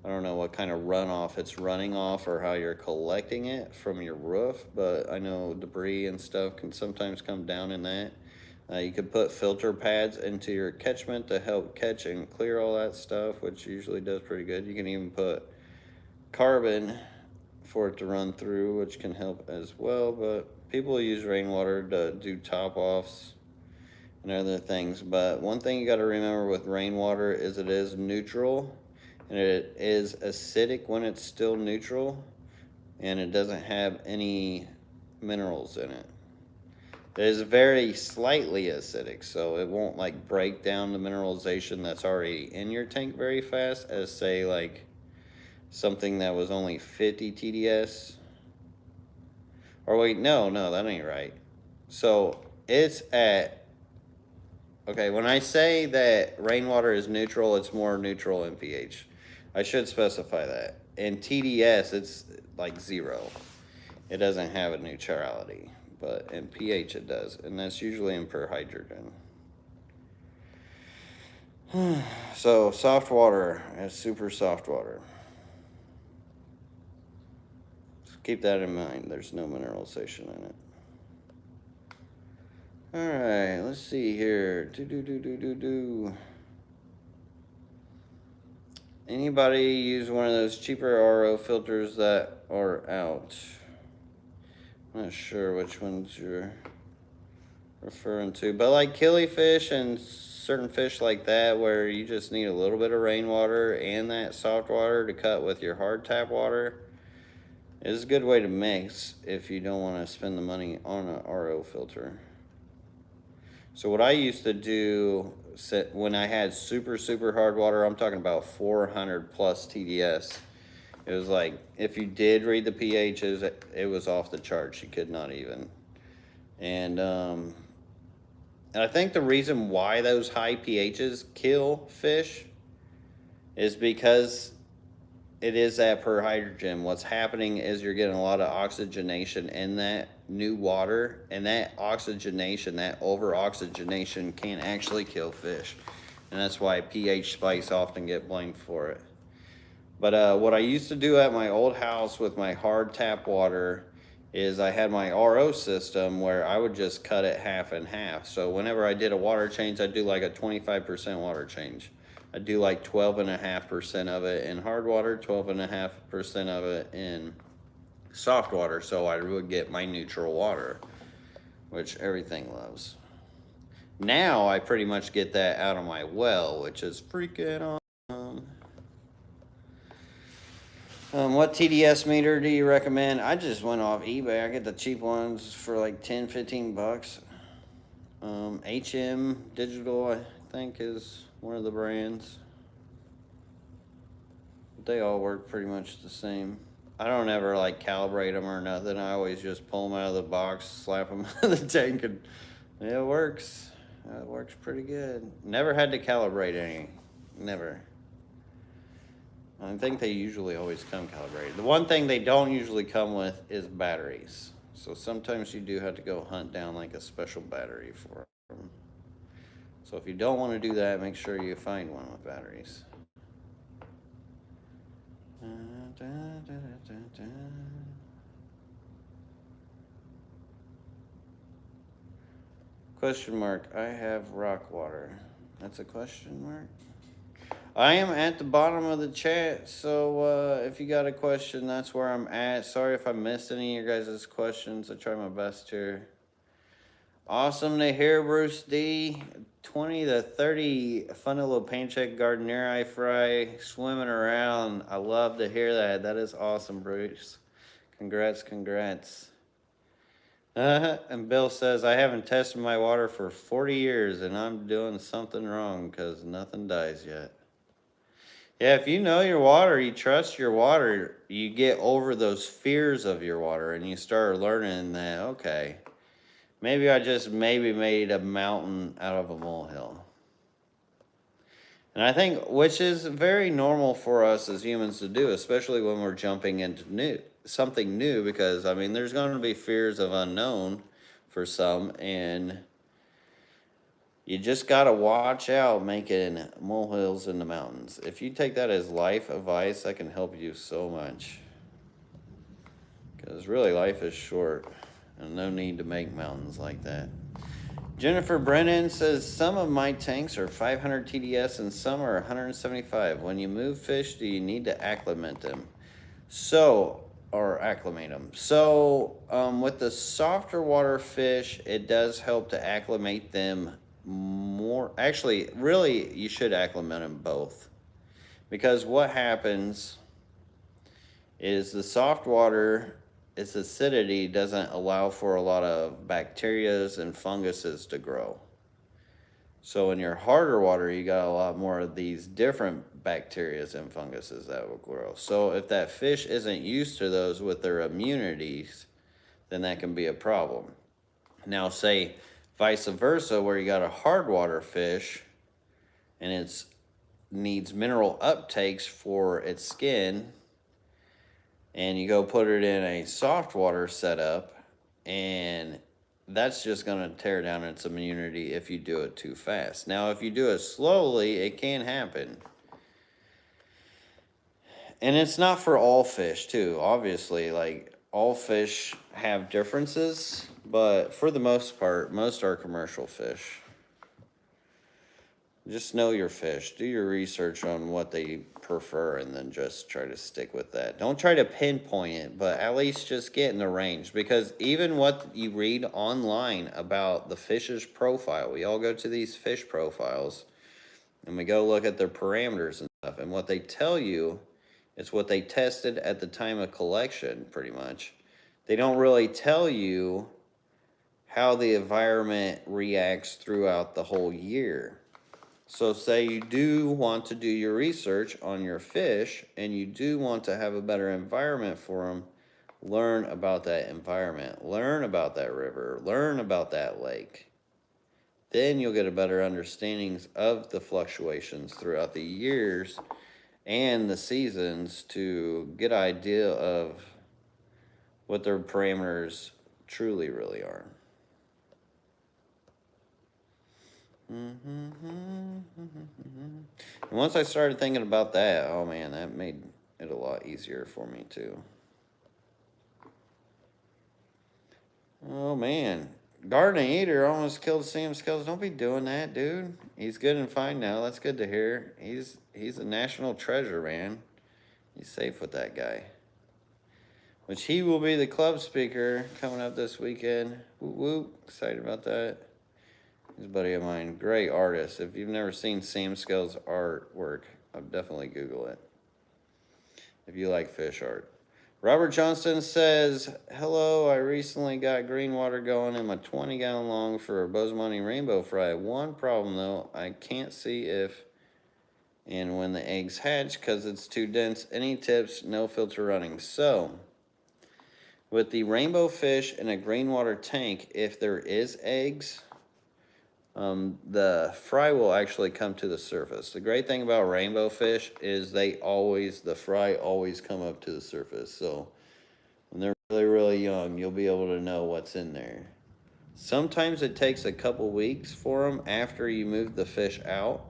I don't know what kind of runoff it's running off or how you're collecting it from your roof, but I know debris and stuff can sometimes come down in that. You could put filter pads into your catchment to help catch and clear all that stuff, which usually does pretty good. You can even put carbon for it to run through, which can help as well, but people use rainwater to do top offs and other things. But one thing you got to remember with rainwater is it is neutral, and it is acidic when it's still neutral, and it doesn't have any minerals in it. It is very slightly acidic, so it won't like break down the mineralization that's already in your tank very fast as say like something that was only 50 TDS. Or wait, no, that ain't right. So it's at, okay, when I say that rainwater is neutral, it's more neutral in pH. I should specify that. In TDS, it's like 0. It doesn't have a neutrality, but in pH it does, and that's usually in per hydrogen. So soft water is super soft water. Keep that in mind. There's no mineralization in it. All right, let's see here. Anybody use one of those cheaper RO filters that are out? I'm not sure which ones you're referring to, but like killifish and certain fish like that where you just need a little bit of rainwater and that soft water to cut with your hard tap water is a good way to mix if you don't want to spend the money on an RO filter. So what I used to do when I had super hard water, I'm talking about 400 plus TDS. It was like, if you did read the pHs, it was off the charts. You could not even. And I think the reason why those high pHs kill fish is because it is that per hydrogen. What's happening is you're getting a lot of oxygenation in that new water, and that oxygenation, that over oxygenation can actually kill fish. And that's why pH spikes often get blamed for it. But what I used to do at my old house with my hard tap water is I had my RO system where I would just cut it half and half. So whenever I did a water change, I'd do like a 25% water change. I'd do like 12.5% of it in hard water, 12.5% of it in soft water, so I would get my neutral water, which everything loves. Now I pretty much get that out of my well, which is freaking awesome. What TDS meter do you recommend? I just went off eBay. I get the cheap ones for like 10, 15 bucks. HM Digital, I think, is one of the brands. They all work pretty much the same. I don't ever like calibrate them or nothing. I always just pull them out of the box, slap them in the tank, and it works. It works pretty good. Never had to calibrate any. Never. I think they usually always come calibrated. The one thing they don't usually come with is batteries. So sometimes you do have to go hunt down like a special battery for them. So if you don't want to do that, make sure you find one with batteries. Question mark, I have rock water. That's a question mark? I am at the bottom of the chat, so if you got a question, that's where I'm at. Sorry if I missed any of your guys' questions. I try my best here. Awesome to hear, Bruce D. 20 to 30 fun little paint check Gardenier I fry swimming around. I love to hear that. That is awesome, Bruce. Congrats. And Bill says, I haven't tested my water for 40 years and I'm doing something wrong because nothing dies yet. Yeah, if you know your water, you trust your water, you get over those fears of your water and you start learning that, okay, maybe I just made a mountain out of a molehill. And I think, which is very normal for us as humans to do, especially when we're jumping into new. something new, because I mean there's going to be fears of unknown for some, and you just got to watch out making molehills in the mountains. If you take that as life advice, that can help you so much. Because really, life is short, and no need to make mountains like that. Jennifer Brennan says, some of my tanks are 500 TDS and some are 175. When you move fish, do you need to acclimate them? Or acclimate them. So, with the softer water fish, it does help to acclimate them more. Actually, really, you should acclimate them both. Because what happens is the soft water, its acidity doesn't allow for a lot of bacterias and funguses to grow. So in your harder water, you got a lot more of these different bacterias and funguses that will grow. So if that fish isn't used to those with their immunities, then that can be a problem. Now, say vice versa, where you got a hard water fish and it needs mineral uptakes for its skin, and you go put it in a soft water setup, and that's just going to tear down its immunity if you do it too fast. Now, if you do it slowly, it can happen. And it's not for all fish, too. Obviously, like, all fish have differences, but for the most part, most are commercial fish. Just know your fish. Do your research on what they prefer and then just try to stick with that. Don't try to pinpoint it, but at least just get in the range. Because even what you read online about the fish's profile, we all go to these fish profiles and we go look at their parameters and stuff. And what they tell you is what they tested at the time of collection, pretty much. They don't really tell you how the environment reacts throughout the whole year. So say you do want to do your research on your fish and you do want to have a better environment for them, learn about that environment, learn about that river, learn about that lake. Then you'll get a better understanding of the fluctuations throughout the years and the seasons to get an idea of what their parameters truly really are. And once I started thinking about that, oh man, that made it a lot easier for me too. Oh man, Garden Eater almost killed Sam Skells. Don't be doing that, dude. He's good and fine now. That's good to hear. He's a national treasure, man. He's safe with that guy. Which he will be the club speaker coming up this weekend. Whoop whoop. Excited about that. He's a buddy of mine. Great artist. If you've never seen Sam Skell's artwork, I'll definitely Google it. If you like fish art. Robert Johnston says, hello, I recently got green water going in my 20-gallon long for a Bozemonte rainbow fry. One problem, though, I can't see if and when the eggs hatch because it's too dense. Any tips? No filter running. So, with the rainbow fish in a green water tank, if there is eggs, the fry will actually come to the surface. The great thing about rainbow fish is the fry always come up to the surface. So when they're really, really young, you'll be able to know what's in there. Sometimes it takes a couple weeks for them after you move the fish out.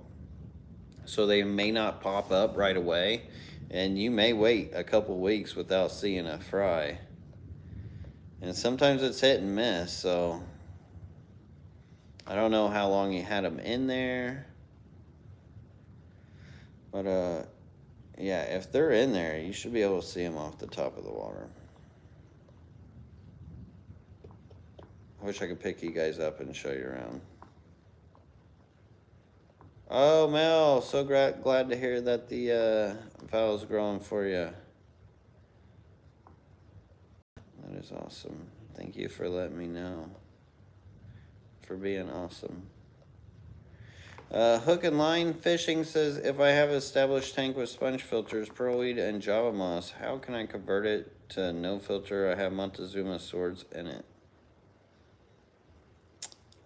So they may not pop up right away. And you may wait a couple weeks without seeing a fry. And sometimes it's hit and miss, so I don't know how long you had them in there, but yeah, if they're in there, you should be able to see them off the top of the water. I wish I could pick you guys up and show you around. Oh, Mel, so glad to hear that the valve's growing for you. That is awesome. Thank you for letting me know. For being awesome. Hook and line fishing says, if I have an established tank with sponge filters, pearlweed, and java moss, how can I convert it to no filter? I have Montezuma swords in it.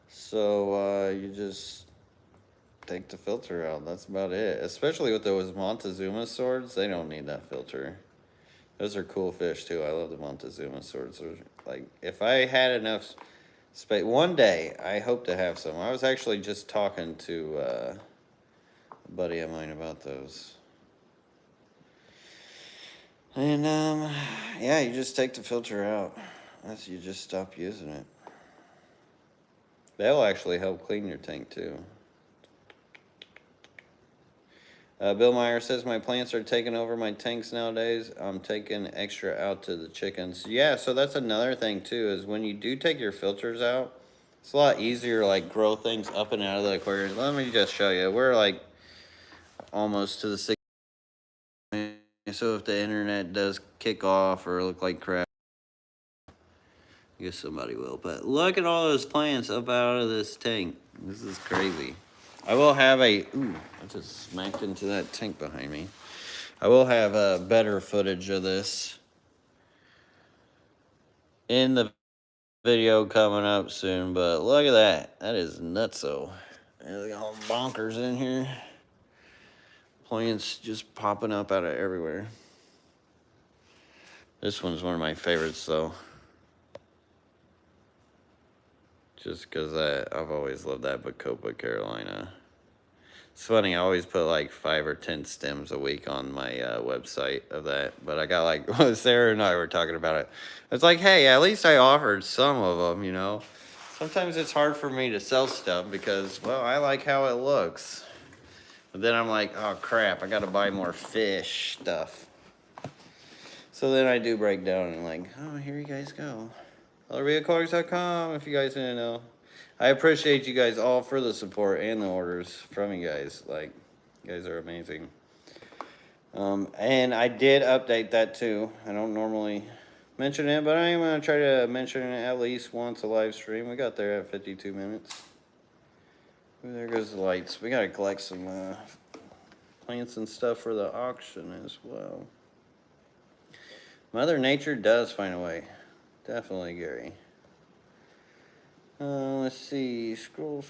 So you just take the filter out. That's about it. Especially with those Montezuma swords, they don't need that filter. Those are cool fish too. I love the Montezuma swords. Like, if I had enough space, one day I hope to have some. I was actually just talking to a buddy of mine about those. And yeah, you just take the filter out. You just stop using it. That'll actually help clean your tank too. Bill Meyer says, my plants are taking over my tanks nowadays. I'm taking extra out to the chickens. Yeah, so that's another thing too, is when you do take your filters out, it's a lot easier to like grow things up and out of the aquarium. Let me just show you. We're like almost to the 6. So if the internet does kick off or look like crap, I guess somebody will. But look at all those plants up out of this tank. This is crazy. I will have a... Ooh, I just smacked into that tank behind me. I will have a better footage of this in the video coming up soon. But look at that. That is nutso. Look at all bonkers in here. Plants just popping up out of everywhere. This one's one of my favorites, though. Just because I've always loved that Bacopa Carolina. It's funny, I always put like 5 or 10 stems a week on my website of that. But I got like, Sarah and I were talking about it. It's like, hey, at least I offered some of them, you know. Sometimes it's hard for me to sell stuff because, well, I like how it looks. But then I'm like, oh crap, I got to buy more fish stuff. So then I do break down and like, oh, here you guys go. LRBAquariums.com if you guys didn't know. I appreciate you guys all for the support and the orders from you guys. Like, you guys are amazing. And I did update that too. I don't normally mention it, but I am going to try to mention it at least once a live stream. We got there at 52 minutes. Ooh, there goes the lights. We got to collect some plants and stuff for the auction as well. Mother Nature does find a way. Definitely, Gary. Let's see. Scroll.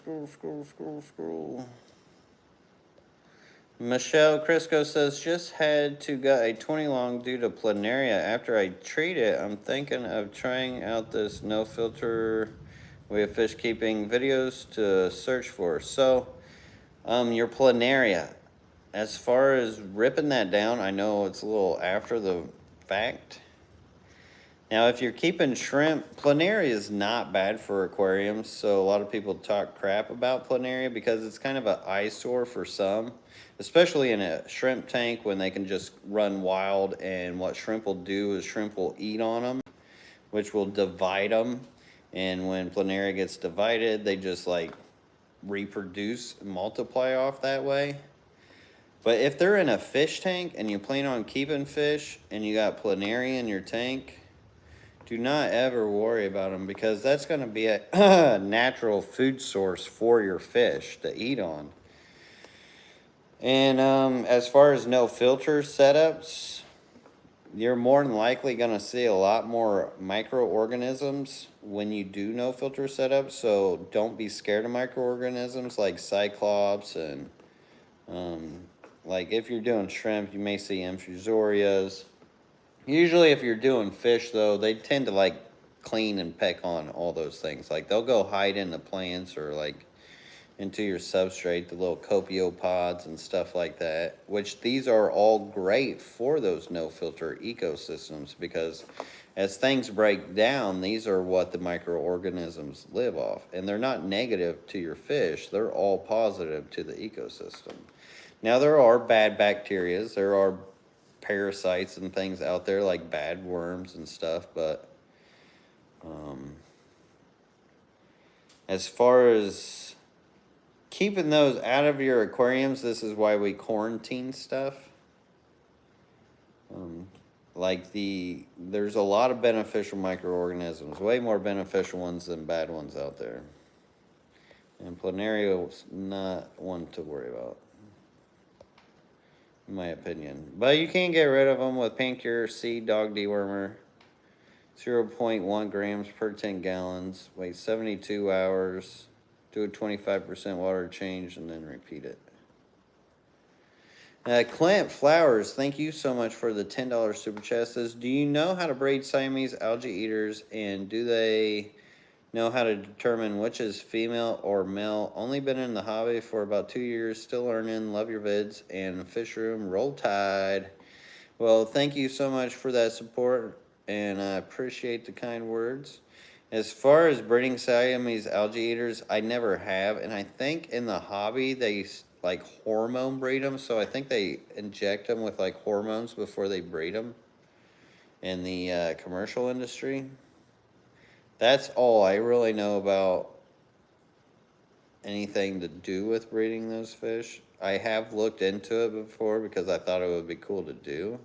Michelle Crisco says, just had to get a 20 long due to planaria. After I treat it, I'm thinking of trying out this no filter way of fish keeping videos to search for. So, your planaria. As far as ripping that down, I know it's a little after the fact. Now, if you're keeping shrimp, planaria is not bad for aquariums. So a lot of people talk crap about planaria because it's kind of an eyesore for some, especially in a shrimp tank when they can just run wild. And what shrimp will do is shrimp will eat on them, which will divide them. And when planaria gets divided, they just like reproduce and multiply off that way. But if they're in a fish tank and you plan on keeping fish and you got planaria in your tank, do not ever worry about them because that's going to be a natural food source for your fish to eat on. And as far as no filter setups, you're more than likely going to see a lot more microorganisms when you do no filter setups. So don't be scared of microorganisms like cyclops and like if you're doing shrimp, you may see infusorias. Usually if you're doing fish, though, they tend to, like, clean and peck on all those things. Like, they'll go hide in the plants or, like, into your substrate, the little copiopods and stuff like that, which these are all great for those no-filter ecosystems because as things break down, these are what the microorganisms live off. And they're not negative to your fish. They're all positive to the ecosystem. Now, there are bad bacteria. There are parasites and things out there like bad worms and stuff, but as far as keeping those out of your aquariums, this is why we quarantine stuff. There's a lot of beneficial microorganisms, way more beneficial ones than bad ones out there, and planaria is not one to worry about, in my opinion. But you can get rid of them with Pancure Seed Dog Dewormer. 0.1 grams per 10 gallons. Wait 72 hours. Do a 25% water change and then repeat it. Clint Flowers, thank you so much for the $10 super chat. Says, do you know how to breed Siamese algae eaters, and do they know how to determine which is female or male? Only been in the hobby for about 2 years, still learning. Love your vids and fish room. Roll Tide. Well, thank you so much for that support, and I appreciate the kind words. As far as breeding Siamese algae eaters, I never have, and I think in the hobby they like hormone breed them, so I think they inject them with like hormones before they breed them in the commercial industry. That's all I really know about anything to do with breeding those fish. I have looked into it before because I thought it would be cool to do.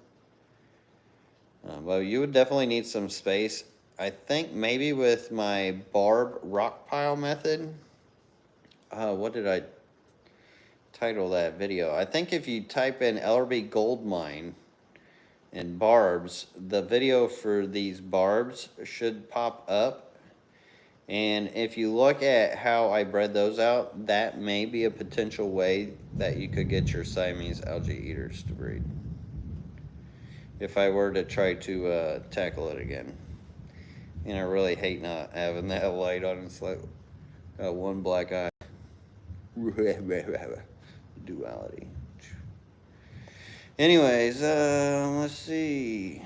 Well, you would definitely need some space. I think maybe with my barb rock pile method. What did I title that video? I think if you type in LRB gold mine and barbs, the video for these barbs should pop up. And if you look at how I bred those out, that may be a potential way that you could get your Siamese algae eaters to breed. If I were to try to tackle it again. And I really hate not having that light on. It's like got one black eye. Duality. Anyways, let's see.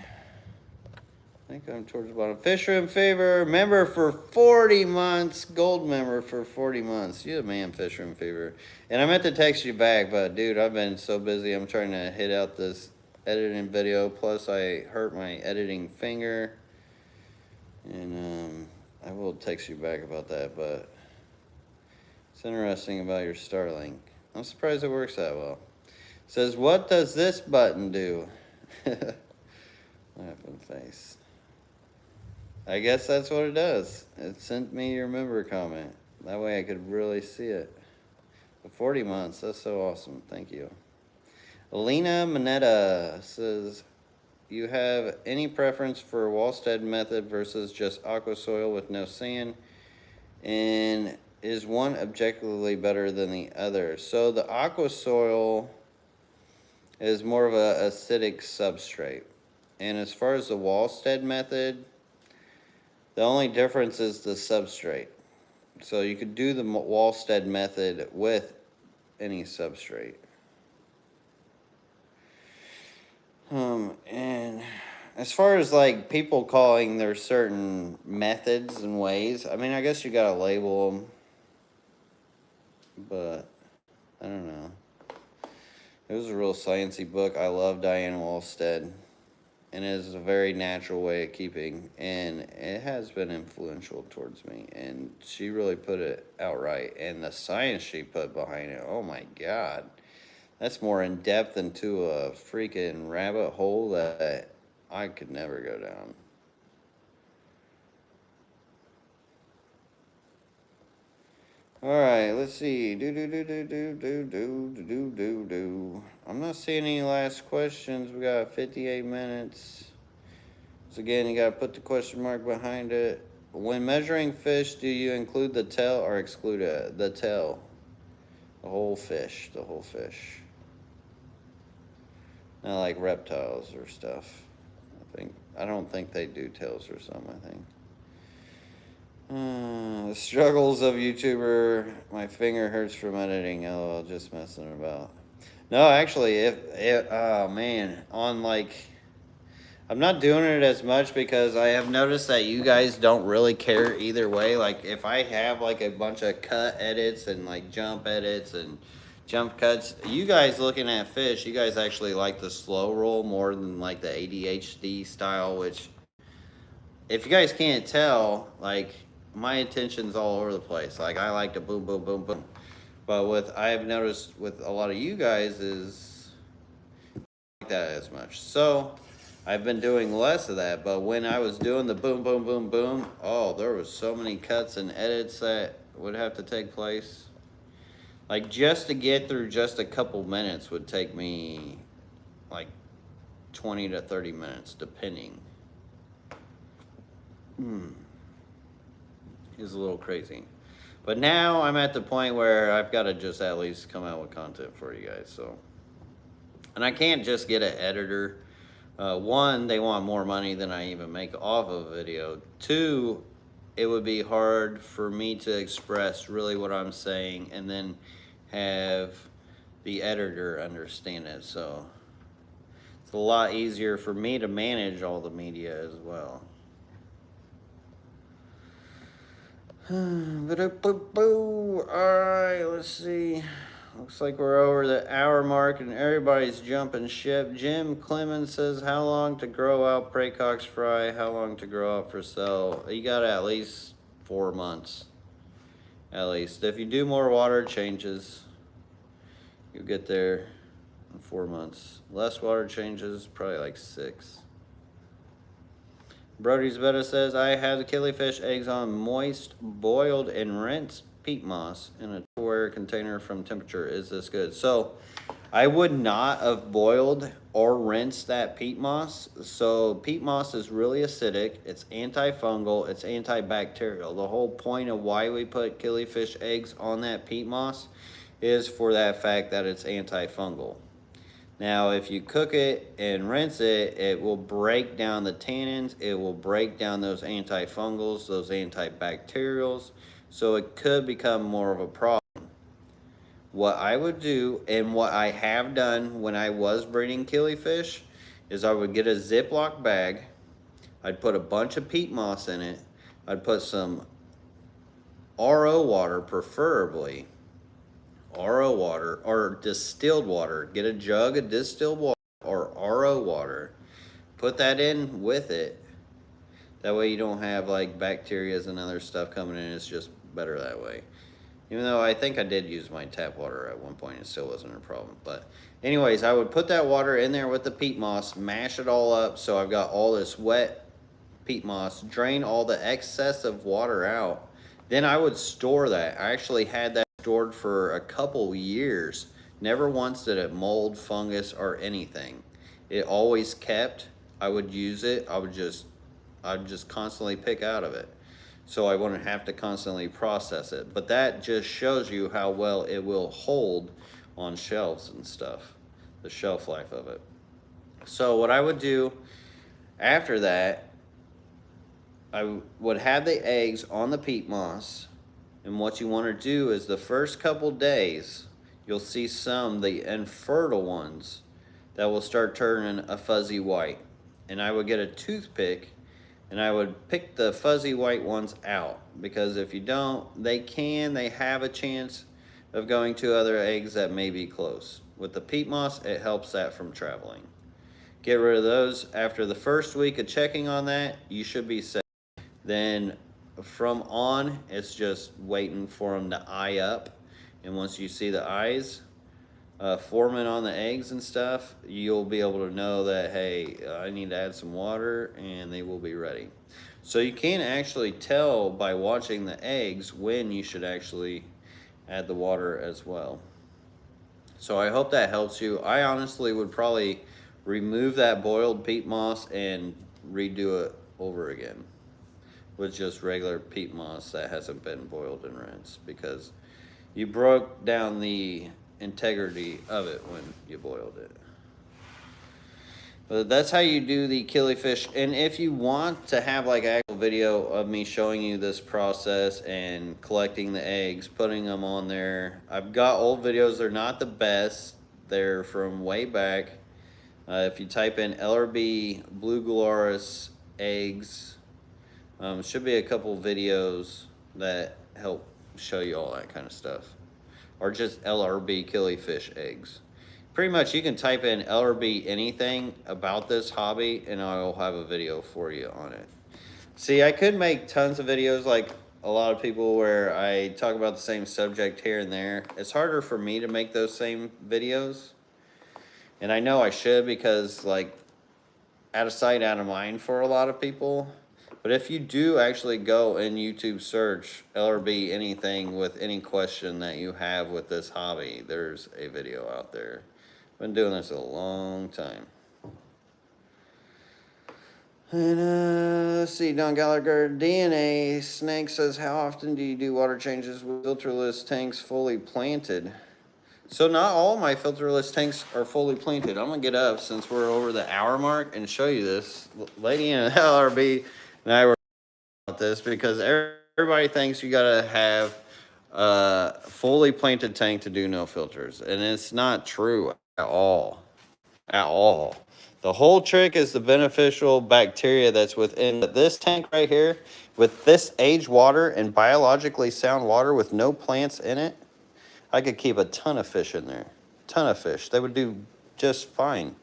I think I'm towards the bottom. Fish Room Fever, member for 40 months. Gold member for 40 months. You're the man, Fish Room Fever. And I meant to text you back, but dude, I've been so busy. I'm trying to hit out this editing video. Plus, I hurt my editing finger. And I will text you back about that, but it's interesting about your Starlink. I'm surprised it works that well. It says, what does this button do? Laughing face. I guess that's what it does. It sent me your member comment. That way I could really see it. But 40 months, that's so awesome. Thank you. Alina Minetta says, you have any preference for Wallstead method versus just aqua soil with no sand? And is one objectively better than the other? So the aqua soil is more of an acidic substrate. And as far as the Wallstead method, the only difference is the substrate. So you could do the Wallstead method with any substrate. And as far as like people calling their certain methods and ways, I mean, I guess you gotta label them, but I don't know. It was a real sciencey book. I love Diane Wallstead, and it is a very natural way of keeping, and it has been influential towards me, and she really put it out right, and the science she put behind it, oh my God. That's more in depth into a freaking rabbit hole that I could never go down. All right, let's see. I'm not seeing any last questions. We got 58 minutes. So again, you got to put the question mark behind it. When measuring fish, do you include the tail or exclude the tail? The whole fish, the whole fish. Not like reptiles or stuff. I don't think they do tails or something, I think. The struggles of YouTuber. My finger hurts from editing. Oh, just messing about. No, actually, oh man, on like, I'm not doing it as much because I have noticed that you guys don't really care either way. Like, if I have like a bunch of cut edits and like jump edits and jump cuts, you guys looking at fish, you guys actually like the slow roll more than like the ADHD style, which, if you guys can't tell, like, my attention's all over the place. Like, I like to boom, boom, boom, boom. But I've noticed with a lot of you guys is like that as much. So I've been doing less of that. But when I was doing the boom, boom, boom, boom, oh, there was so many cuts and edits that would have to take place. Like, just to get through just a couple minutes would take me like 20 to 30 minutes, depending. Is a little crazy. But now I'm at the point where I've got to just at least come out with content for you guys. So And I can't just get an editor. One, they want more money than I even make off of a video. Two, it would be hard for me to express really what I'm saying and then have the editor understand it. So it's a lot easier for me to manage all the media as well. Alright, let's see. Looks like we're over the hour mark and everybody's jumping ship. Jim Clemens says, how long to grow out Pracox fry? How long to grow out for sale? You got at least 4 months. At least. If you do more water changes, you'll get there in 4 months. Less water changes, probably like 6. Brody's Betta says, I have the killifish eggs on moist, boiled, and rinsed peat moss in a Tupperware container from temperature. Is this good? So, I would not have boiled or rinsed that peat moss. So, peat moss is really acidic. It's antifungal. It's antibacterial. The whole point of why we put killifish eggs on that peat moss is for that fact that it's antifungal. Now, if you cook it and rinse it, it will break down the tannins. It will break down those antifungals, those antibacterials. So it could become more of a problem. What I would do, and what I have done when I was breeding killifish, is I would get a Ziploc bag. I'd put a bunch of peat moss in it. I'd put some RO water, preferably. RO water or distilled water. Get a jug of distilled water or RO water. Put that in with it. That way you don't have like bacteria and other stuff coming in. It's just better that way. Even though I think I did use my tap water at one point, it still wasn't a problem. But anyways, I would put that water in there with the peat moss, mash it all up so I've got all this wet peat moss, drain all the excess of water out. Then I would store that. I actually had that stored for a couple years. Never once did it mold, fungus, or anything. It always kept. I would use it. I'd just constantly pick out of it. So I wouldn't have to constantly process it. But that just shows you how well it will hold on shelves and stuff. The shelf life of it. So what I would do after that, I would have the eggs on the peat moss, and what you want to do is the first couple days, you'll see some, the infertile ones, that will start turning a fuzzy white. And I would get a toothpick, and I would pick the fuzzy white ones out, because if you don't, they have a chance of going to other eggs that may be close. With the peat moss, it helps that from traveling. Get rid of those. After the first week of checking on that, you should be set. Then from on, it's just waiting for them to eye up. And once you see the eyes forming on the eggs and stuff, you'll be able to know that, hey, I need to add some water, and they will be ready. So you can actually tell by watching the eggs when you should actually add the water as well. So I hope that helps you. I honestly would probably remove that boiled peat moss and redo it over again with just regular peat moss that hasn't been boiled and rinsed, because you broke down the integrity of it when you boiled it. But that's how you do the killifish. And if you want to have like an actual video of me showing you this process and collecting the eggs, putting them on there, I've got old videos. They're not the best. They're from way back. If you type in LRB Blue Gularis eggs, should be a couple videos that help show you all that kind of stuff. Or just LRB killifish eggs. Pretty much you can type in LRB anything about this hobby and I'll have a video for you on it. See, I could make tons of videos like a lot of people where I talk about the same subject here and there. It's harder for me to make those same videos. And I know I should, because like out of sight, out of mind for a lot of people. But if you do actually go and YouTube search LRB anything with any question that you have with this hobby, there's a video out there. Been doing this a long time. And let's see, Don Gallagher, DNA Snake says, how often do you do water changes with filterless tanks fully planted? So not all my filterless tanks are fully planted. I'm gonna get up since we're over the hour mark and show you this. Lady in LRB and I were about this because everybody thinks you gotta have a fully planted tank to do no filters, and it's not true at all. At all. The whole trick is the beneficial bacteria that's within this tank right here. With this aged water and biologically sound water with no plants in it, I could keep a ton of fish in there. Ton of fish. They would do just fine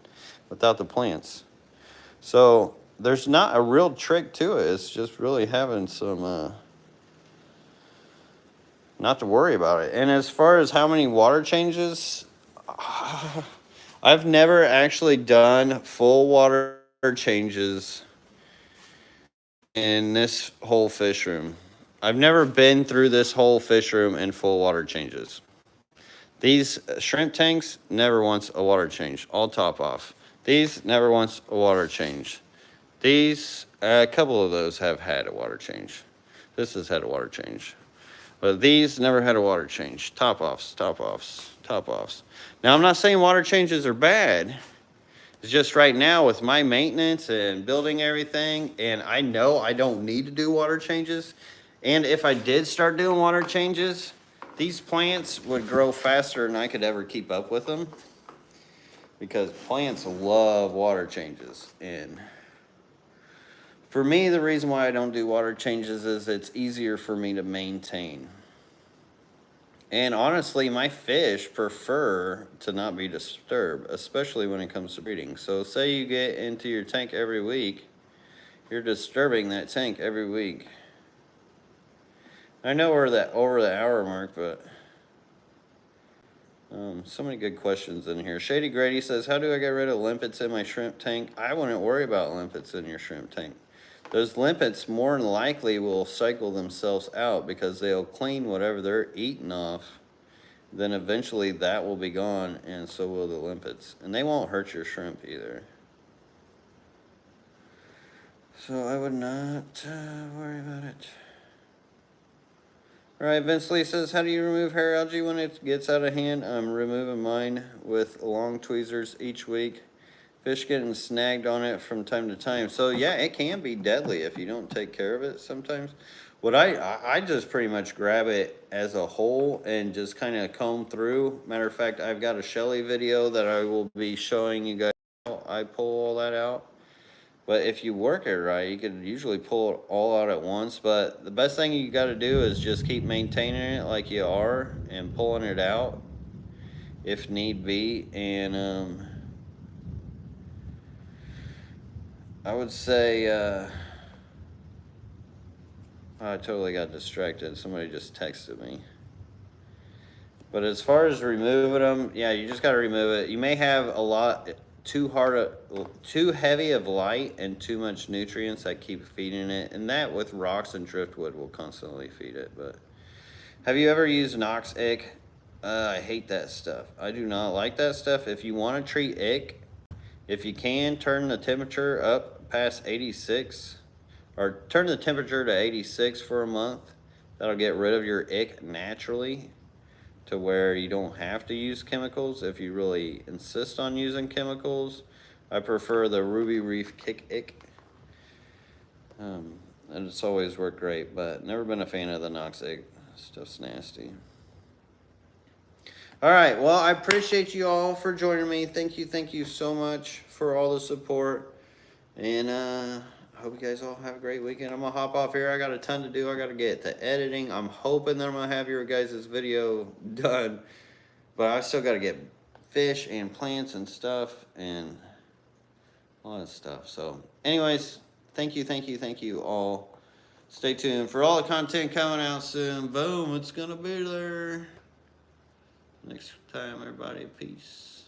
without the plants. So there's not a real trick to it. It's just really having some, not to worry about it. And as far as how many water changes, I've never actually done full water changes in this whole fish room. I've never been through this whole fish room in full water changes. These shrimp tanks, never once a water change, all top off. These, never once a water change. These, a couple of those have had a water change. This has had a water change. But these never had a water change. Top offs, top offs, top offs. Now, I'm not saying water changes are bad. It's just right now with my maintenance and building everything, and I know I don't need to do water changes. And if I did start doing water changes, these plants would grow faster than I could ever keep up with them, because plants love water changes. And for me, the reason why I don't do water changes is it's easier for me to maintain. And honestly, my fish prefer to not be disturbed, especially when it comes to breeding. So say you get into your tank every week, you're disturbing that tank every week. I know we're over the hour mark, but so many good questions in here. Shady Grady says, how do I get rid of limpets in my shrimp tank? I wouldn't worry about limpets in your shrimp tank. Those limpets more than likely will cycle themselves out because they'll clean whatever they're eating off. Then eventually that will be gone, and so will the limpets. And they won't hurt your shrimp either. So I would not worry about it. All right, Vince Lee says, how do you remove hair algae when it gets out of hand? I'm removing mine with long tweezers each week. Fish getting snagged on it from time to time. So yeah, it can be deadly if you don't take care of it sometimes. What I just pretty much grab it as a whole and just kind of comb through. Matter of fact, I've got a Shelly video that I will be showing you guys how I pull all that out. But if you work it right, you could usually pull it all out at once. But the best thing you got to do is just keep maintaining it like you are and pulling it out if need be. And I would say, I totally got distracted. Somebody just texted me. But as far as removing them, yeah, you just got to remove it. You may have a lot too heavy of light and too much nutrients that keep feeding it. And that with rocks and driftwood will constantly feed it. But have you ever used Nox ick? I hate that stuff. I do not like that stuff. If you want to treat ick, if you can, turn the temperature up past 86, or turn the temperature to 86 for a month. That'll get rid of your ick naturally to where you don't have to use chemicals. If you really insist on using chemicals, I prefer the Ruby Reef Kick Ick. And it's always worked great, but never been a fan of the Nox Ick. Stuff's nasty. All right, well, I appreciate you all for joining me. Thank you so much for all the support. And I hope you guys all have a great weekend. I'm going to hop off here. I got a ton to do. I got to get to editing. I'm hoping that I'm going to have your guys' video done. But I still got to get fish and plants and stuff and all that stuff. So anyways, thank you all. Stay tuned for all the content coming out soon. Boom, it's going to be there. Next time, everybody. Peace.